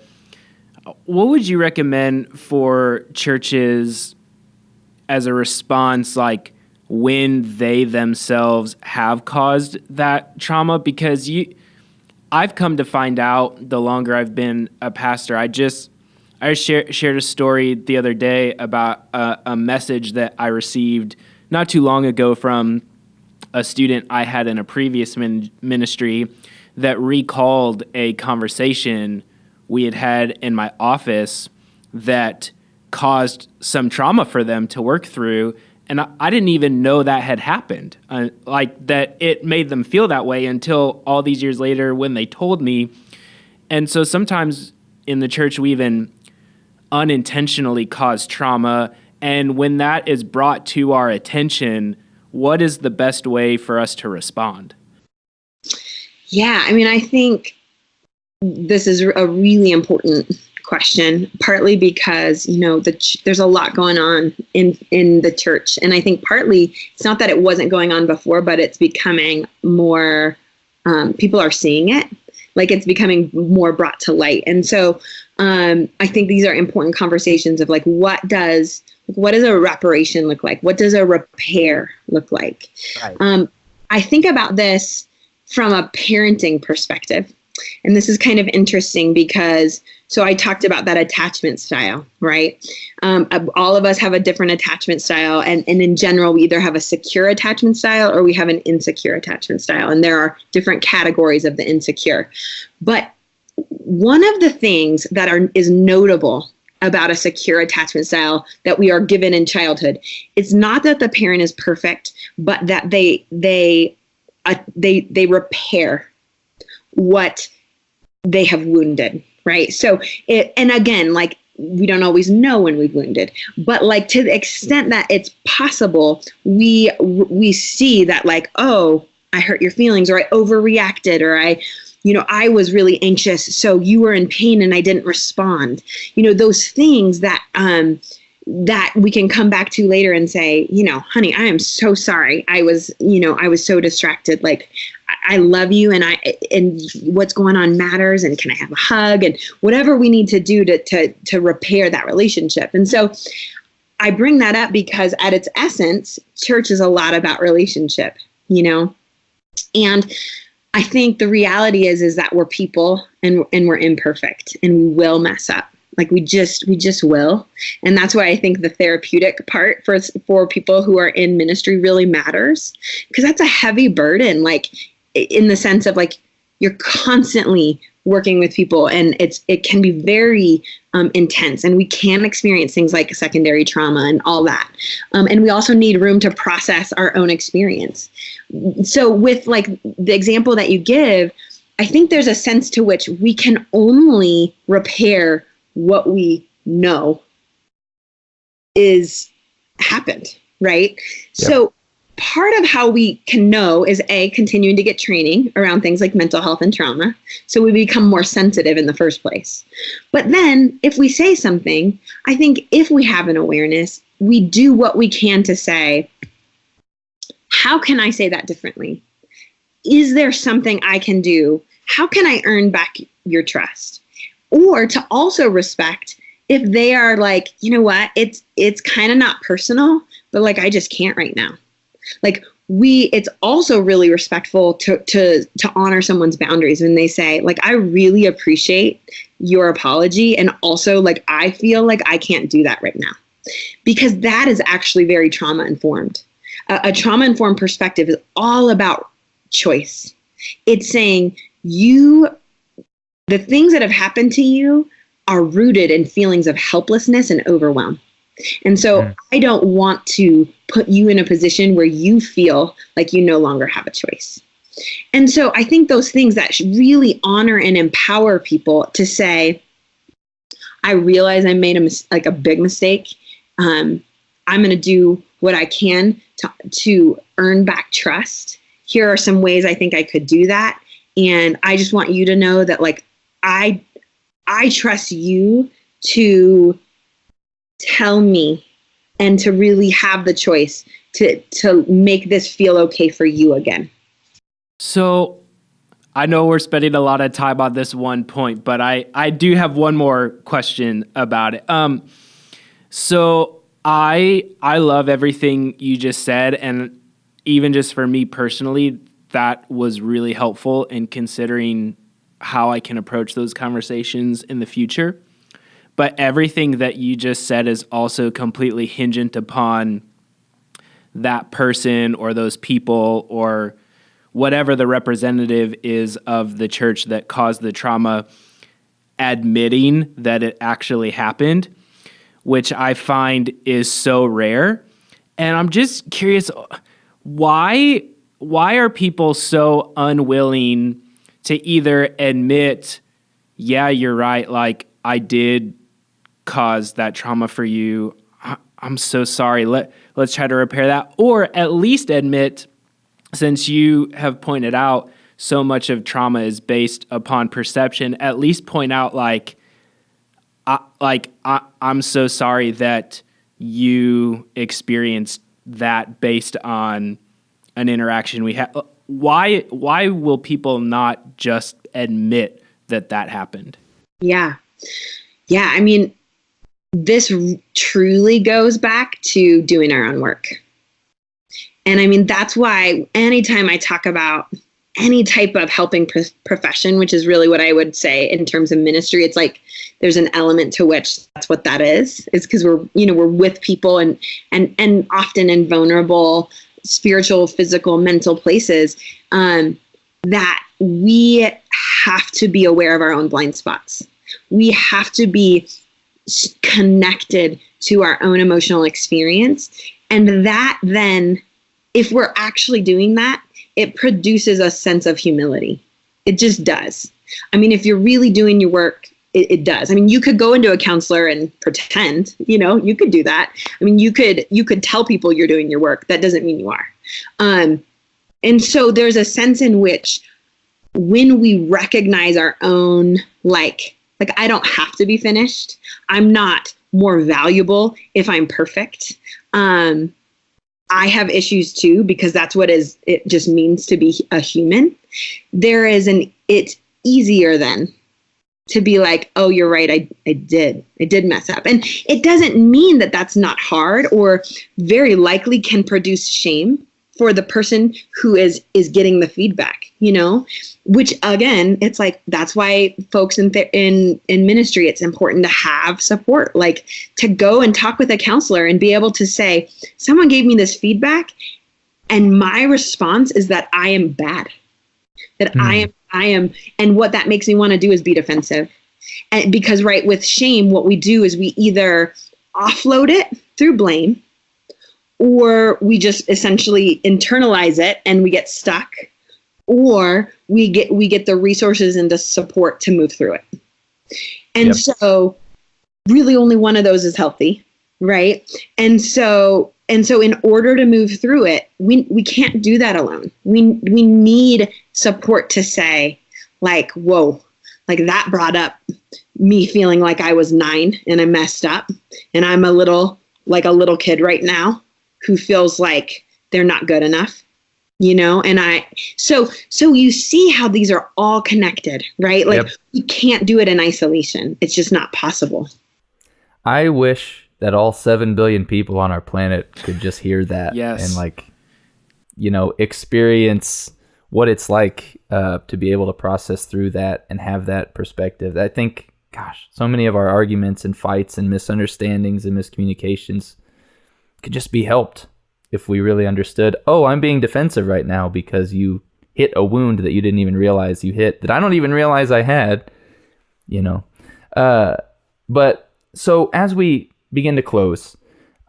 what would you recommend for churches as a response, like when they themselves have caused that trauma? Because I've come to find out the longer I've been a pastor, I shared a story the other day about a message that I received not too long ago from a student I had in a previous ministry that recalled a conversation we had in my office that caused some trauma for them to work through. And I didn't even know that had happened, like that it made them feel that way until all these years later when they told me. And so sometimes in the church, we even unintentionally cause trauma. And when that is brought to our attention, what is the best way for us to respond? Yeah, I mean, I think this is a really important question, partly because, there's a lot going on in the church. And I think partly it's not that it wasn't going on before, but it's becoming more, people are seeing it, like it's becoming more brought to light. And so I think these are important conversations of like, what does a reparation look like? What does a repair look like? Right. I think about this from a parenting perspective. And this is kind of interesting because, so I talked about that attachment style, right? All of us have a different attachment style. And in general, we either have a secure attachment style or we have an insecure attachment style. And there are different categories of the insecure. But one of the things that is notable about a secure attachment style that we are given in childhood, it's not that the parent is perfect, but that they repair what they have wounded, right? So and again, like, we don't always know when we've wounded, but like to the extent that it's possible, we see that, like, oh, I hurt your feelings, or I overreacted, or I was really anxious, so you were in pain and I didn't respond. Those things that we can come back to later and say, honey, I am so sorry. I was so distracted. Like, I love you, and what's going on matters, and can I have a hug, and whatever we need to do to repair that relationship. And so I bring that up because at its essence, church is a lot about relationship, and I think the reality is that we're people and we're imperfect and we will mess up. Like we just will. And that's why I think the therapeutic part for people who are in ministry really matters, because that's a heavy burden, like in the sense of like you're constantly working with people, and it can be very intense, and we can experience things like secondary trauma and all that. And we also need room to process our own experience. So with like the example that you give, I think there's a sense to which we can only repair what we know is happened, right? Yep. So part of how we can know is continuing to get training around things like mental health and trauma. So we become more sensitive in the first place. But then if we say something, I think if we have an awareness, we do what we can to say, how can I say that differently? Is there something I can do? How can I earn back your trust? Or to also respect if they are like, you know what, it's kind of not personal, but like, I just can't right now. Like it's also really respectful to honor someone's boundaries when they say, like, I really appreciate your apology. And also, like, I feel like I can't do that right now, because that is actually very trauma informed. A trauma informed perspective is all about choice. It's saying the things that have happened to you are rooted in feelings of helplessness and overwhelm. And so I don't want to put you in a position where you feel like you no longer have a choice. And so I think those things that really honor and empower people to say, I realize I made a big mistake. I'm going to do what I can to earn back trust. Here are some ways I think I could do that. And I just want you to know that, like, I trust you to tell me and to really have the choice to make this feel okay for you again. So I know we're spending a lot of time on this one point, but I do have one more question about it. So I love everything you just said, and even just for me personally, that was really helpful in considering how I can approach those conversations in the future. But everything that you just said is also completely hingent upon that person or those people or whatever the representative is of the church that caused the trauma admitting that it actually happened, which I find is so rare. And I'm just curious, why are people so unwilling to either admit, yeah, you're right, like, I did cause that trauma for you, I'm so sorry, let's try to repair that, or at least admit, since you have pointed out so much of trauma is based upon perception, at least point out, I'm so sorry that you experienced that based on an interaction we had. Why will people not just admit that happened? Yeah. I mean, this truly goes back to doing our own work. And I mean, that's why anytime I talk about any type of helping profession, which is really what I would say in terms of ministry, it's like there's an element to which that's what that is because we're with people and often in vulnerable spiritual, physical, mental places, that we have to be aware of our own blind spots. We have to be connected to our own emotional experience. And that then, if we're actually doing that, it produces a sense of humility. It just does. I mean, if you're really doing your work, it does. I mean, you could go into a counselor and pretend, you could do that. I mean, you could tell people you're doing your work. That doesn't mean you are. And so there's a sense in which when we recognize our own, like I don't have to be finished. I'm not more valuable if I'm perfect. I have issues too, because that's what it just means to be a human. It's easier then to be like, oh, you're right. I did mess up. And it doesn't mean that that's not hard, or very likely can produce shame for the person who is getting the feedback, which again, it's like, that's why folks in ministry, it's important to have support, like to go and talk with a counselor and be able to say, someone gave me this feedback and my response is that I am bad, that I am, and what that makes me want to do is be defensive. And because with shame, what we do is we either offload it through blame, or we just essentially internalize it and we get stuck, or we get the resources and the support to move through it. And so really only one of those is healthy, right? And so in order to move through it, we can't do that alone. We need support to say, like, whoa, like that brought up me feeling like I was 9 and I messed up, and I'm a little kid right now who feels like they're not good enough, and so you see how these are all connected, right? Like you can't do it in isolation. It's just not possible. I wish that all 7 billion people on our planet could just hear that and experience what it's like to be able to process through that and have that perspective. I think, gosh, so many of our arguments and fights and misunderstandings and miscommunications could just be helped if we really understood, oh, I'm being defensive right now because you hit a wound that you didn't even realize you hit, that I don't even realize I had, But so as we begin to close,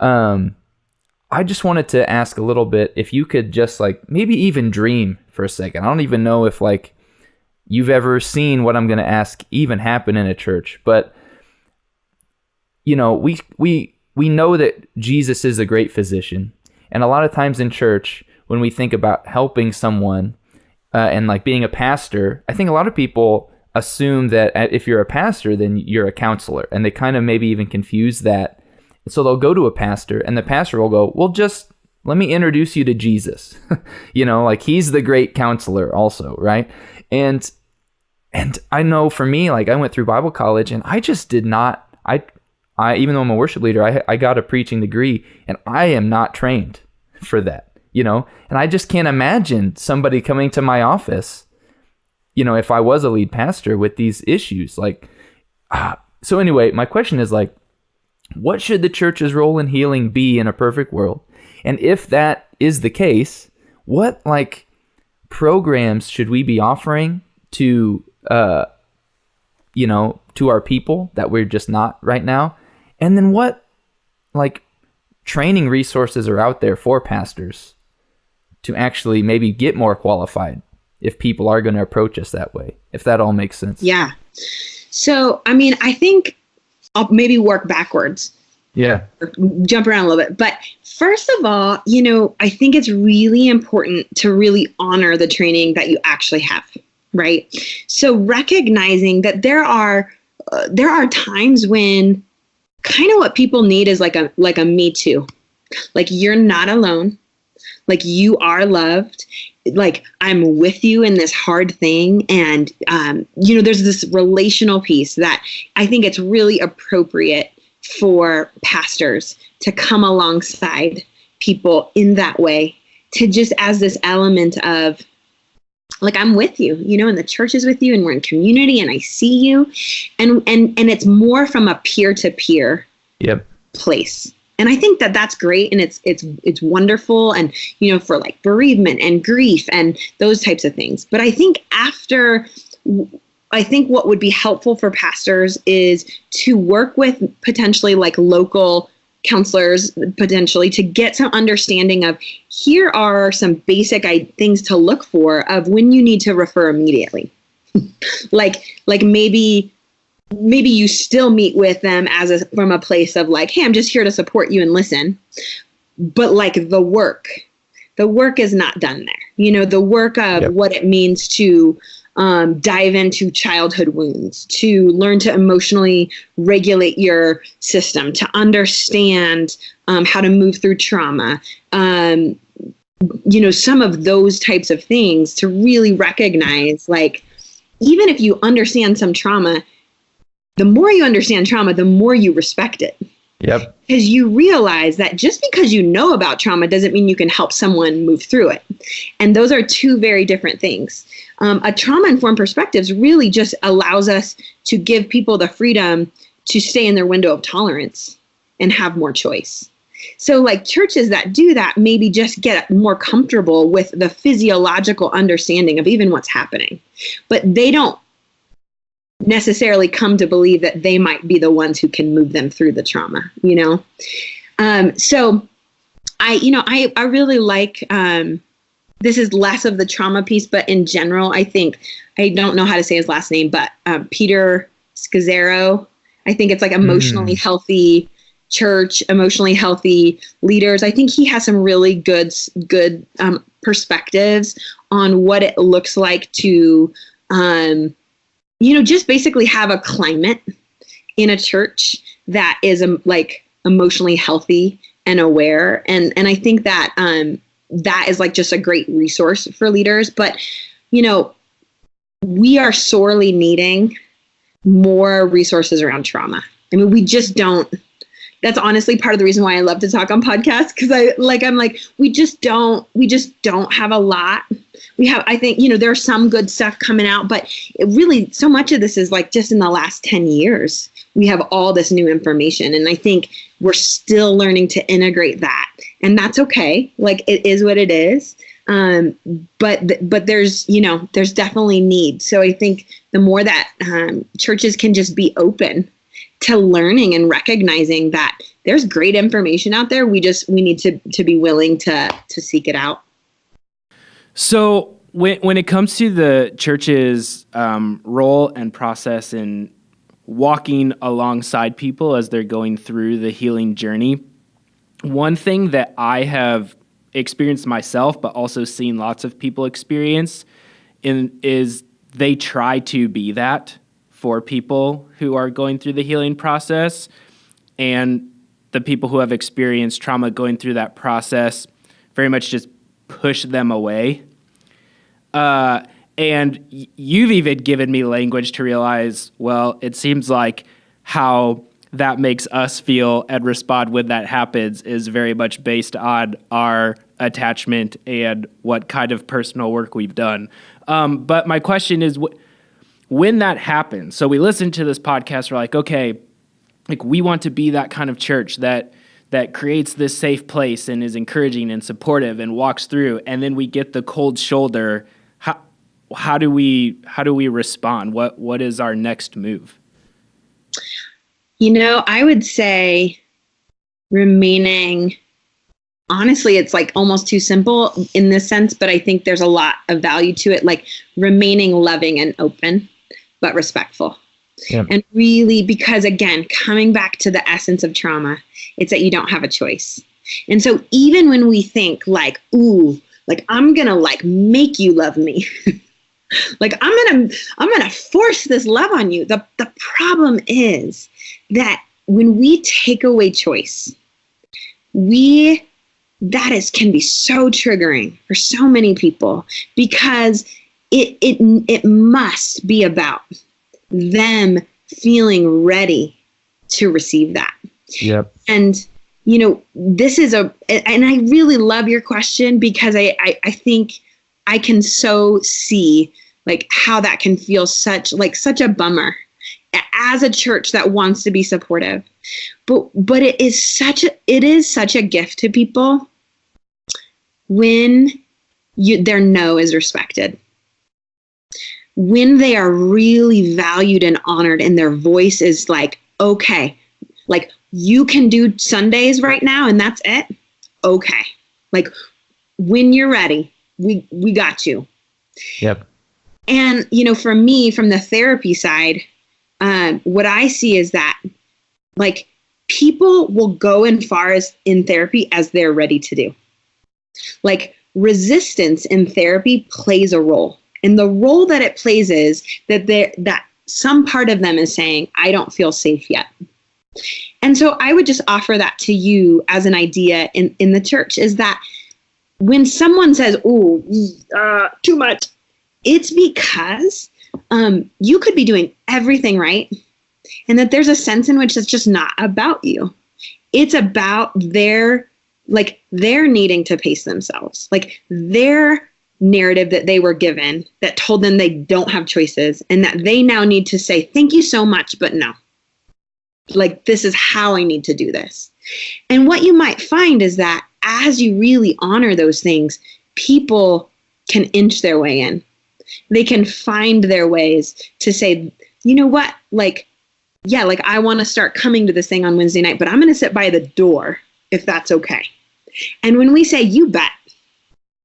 I just wanted to ask a little bit if you could just maybe even dream for a second. I don't even know if you've ever seen what I'm going to ask even happen in a church, but we know that Jesus is a great physician. And a lot of times in church, when we think about helping someone and being a pastor, I think a lot of people assume that if you're a pastor, then you're a counselor. And they kind of maybe even confuse that. So they'll go to a pastor and the pastor will go, well, just let me introduce you to Jesus. He's the great counselor also, right? And I know for me, I went through Bible college and I just did not, I even though I'm a worship leader, I got a preaching degree and I am not trained for that, and I just can't imagine somebody coming to my office, if I was a lead pastor with these issues. So anyway, my question is what should the church's role in healing be in a perfect world? And if that is the case, what programs should we be offering to, to our people that we're just not right now? And then what training resources are out there for pastors to actually maybe get more qualified if people are going to approach us that way, if that all makes sense? Yeah. So, I think I'll maybe work backwards. Yeah. Jump around a little bit. But first of all, I think it's really important to really honor the training that you actually have, right? So recognizing that there are times when kind of what people need is like a me too. You're not alone. You are loved. I'm with you in this hard thing. And, there's this relational piece that I think it's really appropriate for pastors to come alongside people in that way, to just as this element of I'm with you, and the church is with you and we're in community and I see you. And it's more from a peer-to-peer place. And I think that that's great. And it's wonderful. And, for bereavement and grief and those types of things. But I think what would be helpful for pastors is to work with potentially local counselors, potentially, to get some understanding of, here are some basic things to look for of when you need to refer immediately. Maybe you still meet with them from a place of hey, I'm just here to support you and listen. But the work is not done there. The work of what it means to dive into childhood wounds, to learn to emotionally regulate your system, to understand how to move through trauma, some of those types of things, to really recognize, even if you understand some trauma, the more you understand trauma, the more you respect it. Yep. Because you realize that just because you know about trauma doesn't mean you can help someone move through it. And those are two very different things. A trauma-informed perspective really just allows us to give people the freedom to stay in their window of tolerance and have more choice. So churches that do that maybe just get more comfortable with the physiological understanding of even what's happening. But they don't necessarily come to believe that they might be the ones who can move them through the trauma, So I really like this is less of the trauma piece, but in general, I think, I don't know how to say his last name, but Peter Scazzaro, I think it's like emotionally healthy church, emotionally healthy leaders. I think he has some really good perspectives on what it looks like to, just basically have a climate in a church that is like emotionally healthy and aware. And I think that that is like just a great resource for leaders. But, we are sorely needing more resources around trauma. I mean, we just don't. That's honestly part of the reason why I love to talk on podcasts, because I'm like, we just don't have a lot. We have, I think, there's some good stuff coming out, but it really, so much of this is like just in the last 10 years, we have all this new information. And I think we're still learning to integrate that. And that's okay. Like, it is what it is. But there's definitely need. So I think the more that churches can just be open to learning and recognizing that there's great information out there, we need to be willing to seek it out. So when it comes to the church's role and process in walking alongside people as they're going through the healing journey, one thing that I have experienced myself, but also seen lots of people experience, is they try to be that for people who are going through the healing process, and the people who have experienced trauma going through that process very much just push them away. And you've even given me language to realize, well, it seems like how that makes us feel and respond when that happens is very much based on our attachment and what kind of personal work we've done. But my question is, when that happens, so we listen to this podcast, we're like, okay, like we want to be that kind of church that creates this safe place and is encouraging and supportive and walks through, and then we get the cold shoulder. How do we respond? What is our next move? I would say remaining, honestly, it's like almost too simple in this sense, but I think there's a lot of value to it, like remaining loving and open, but respectful. Yeah. And really, because again, coming back to the essence of trauma, it's that you don't have a choice. And so even when we think like, ooh, like I'm going to like make you love me, like I'm going to force this love on you. The problem is that when we take away choice, can be so triggering for so many people, because it must be about them feeling ready to receive that. Yep. And this is and I really love your question, because I think I can so see like how that can feel such a bummer as a church that wants to be supportive. But it is such a gift to people when their no is respected. When they are really valued and honored and their voice is like, okay, like you can do Sundays right now and that's it. Okay. Like when you're ready, we got you. Yep. And, for me, from the therapy side, what I see is that like people will go as far as in therapy as they're ready to do. Like resistance in therapy plays a role. And the role that it plays is that some part of them is saying, I don't feel safe yet. And so I would just offer that to you as an idea in the church, is that when someone says, ooh, too much, it's because you could be doing everything right. And that there's a sense in which it's just not about you. It's about their needing to pace themselves, like their narrative that they were given that told them they don't have choices, and that they now need to say, thank you so much, but no. Like, this is how I need to do this. And what you might find is that as you really honor those things, people can inch their way in. They can find their ways to say, you know what, like, yeah, like I want to start coming to this thing on Wednesday night, but I'm going to sit by the door if that's okay. And when we say, you bet,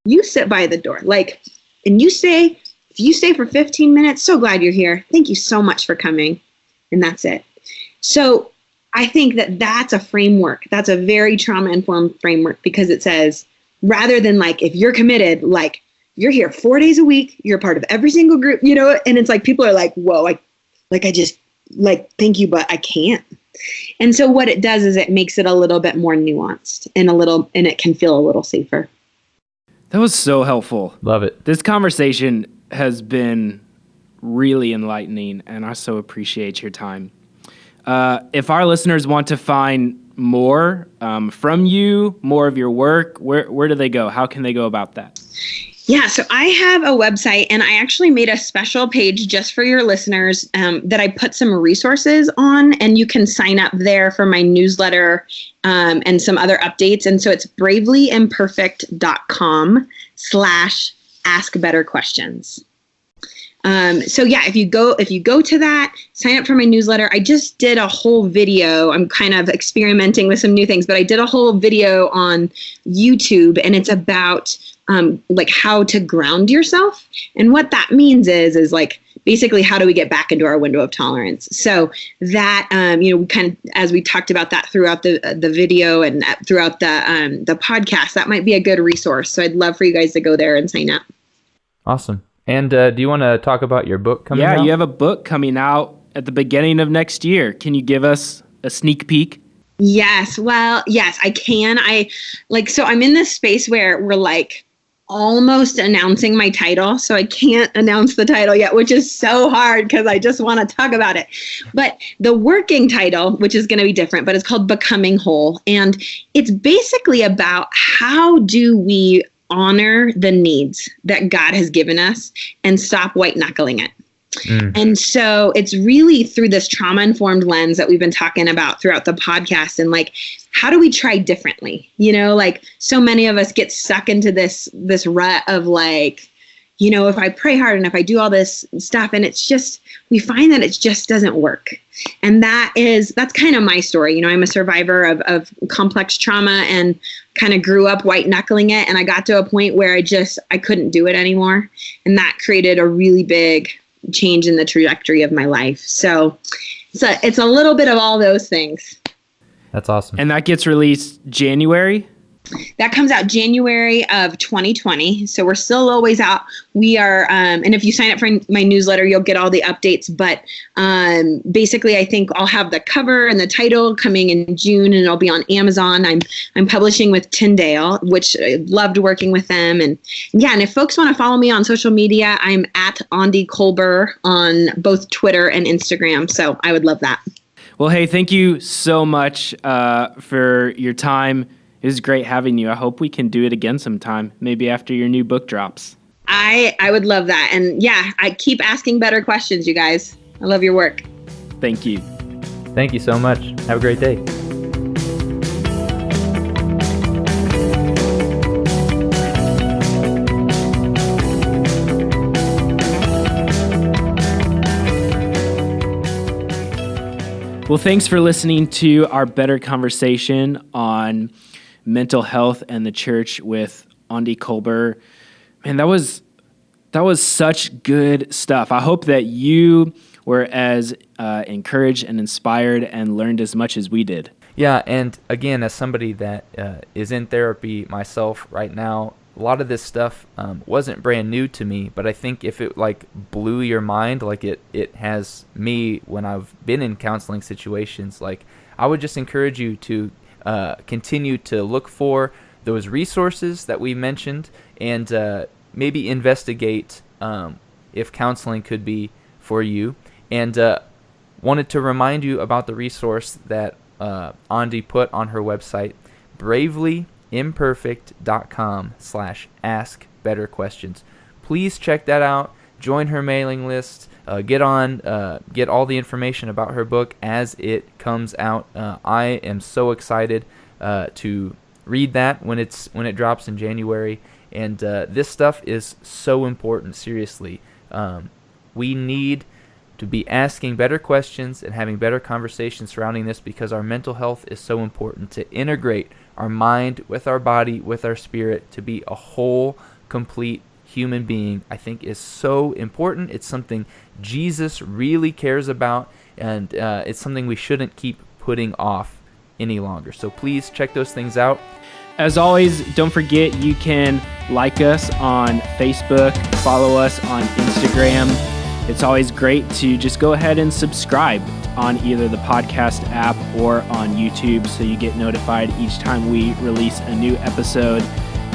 you sit by the door, like, and if you stay for 15 minutes, so glad you're here. Thank you so much for coming. And that's it. So I think that that's a framework. That's a very trauma-informed framework, because it says, rather than like, if you're committed, like, you're here 4 days a week, you're a part of every single group, and it's like, people are like, whoa, I just like, thank you, but I can't. And so what it does is it makes it a little bit more nuanced and it can feel a little safer. That was so helpful. Love it. This conversation has been really enlightening, and I so appreciate your time. If our listeners want to find more from you, more of your work, where do they go? How can they go about that? Yeah, so I have a website, and I actually made a special page just for your listeners that I put some resources on, and you can sign up there for my newsletter and some other updates. And so it's bravelyimperfect.com/askbetterquestions. So yeah, if you go to that, sign up for my newsletter. I just did a whole video. I'm kind of experimenting with some new things, but I did a whole video on YouTube, and it's about like how to ground yourself. And what that means is like, basically, how do we get back into our window of tolerance? So that, we kind of, as we talked about that throughout the video and throughout the podcast, that might be a good resource. So I'd love for you guys to go there and sign up. Awesome. And do you want to talk about your book coming out? Yeah, you have a book coming out at the beginning of next year. Can you give us a sneak peek? Yes. Well, yes, I can. So I'm in this space where we're like almost announcing my title. So I can't announce the title yet, which is so hard because I just want to talk about it. But the working title, which is going to be different, but it's called Becoming Whole. And it's basically about how do we honor the needs that God has given us and stop white knuckling it. And so it's really through this trauma-informed lens that we've been talking about throughout the podcast, and like, how do we try differently? Like, so many of us get stuck into this rut of like, if I pray hard and if I do all this stuff, and it's just, we find that it just doesn't work. And that's kind of my story. I'm a survivor of complex trauma and kind of grew up white knuckling it. And I got to a point where I couldn't do it anymore. And that created a really big change in the trajectory of my life. So it's a little bit of all those things. That's awesome. And that gets released January? That comes out January of 2020. So we're still a little ways out. We are, and if you sign up for my newsletter, you'll get all the updates. But basically, I think I'll have the cover and the title coming in June, and it'll be on Amazon. I'm publishing with Tyndale, which I loved working with them. And yeah, and if folks want to follow me on social media, I'm at Aundi Kolber on both Twitter and Instagram. So I would love that. Well, hey, thank you so much for your time. It was great having you. I hope we can do it again sometime, maybe after your new book drops. I would love that. And yeah, I keep asking better questions, you guys. I love your work. Thank you. Thank you so much. Have a great day. Well, thanks for listening to our Better Conversation on mental health and the church with Aundi Kolber. Man, that was such good stuff. I hope that you were as encouraged and inspired and learned as much as we did. Yeah, and again, as somebody that is in therapy myself right now, a lot of this stuff wasn't brand new to me, but I think if it like blew your mind like it has me when I've been in counseling situations, like I would just encourage you to continue to look for those resources that we mentioned and maybe investigate if counseling could be for you. And wanted to remind you about the resource that Aundi put on her website, bravelyimperfect.com/askbetterquestions. Please check that out. Join her mailing list. Get all the information about her book as it comes out. I am so excited to read that when it drops in January. And this stuff is so important. Seriously, we need to be asking better questions and having better conversations surrounding this, because our mental health is so important, to integrate our mind with our body, with our spirit, to be a whole complete human being, I think is so important. It's something Jesus really cares about, and it's something we shouldn't keep putting off any longer. So please check those things out. As always, don't forget you can like us on Facebook, follow us on Instagram. It's always great to just go ahead and subscribe on either the podcast app or on YouTube so you get notified each time we release a new episode.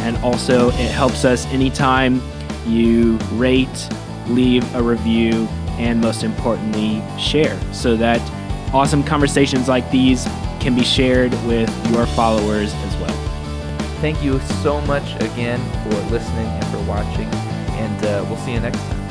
And also, it helps us anytime you rate, leave a review, and most importantly, share so that awesome conversations like these can be shared with your followers as well. Thank you so much again for listening and for watching, and we'll see you next time.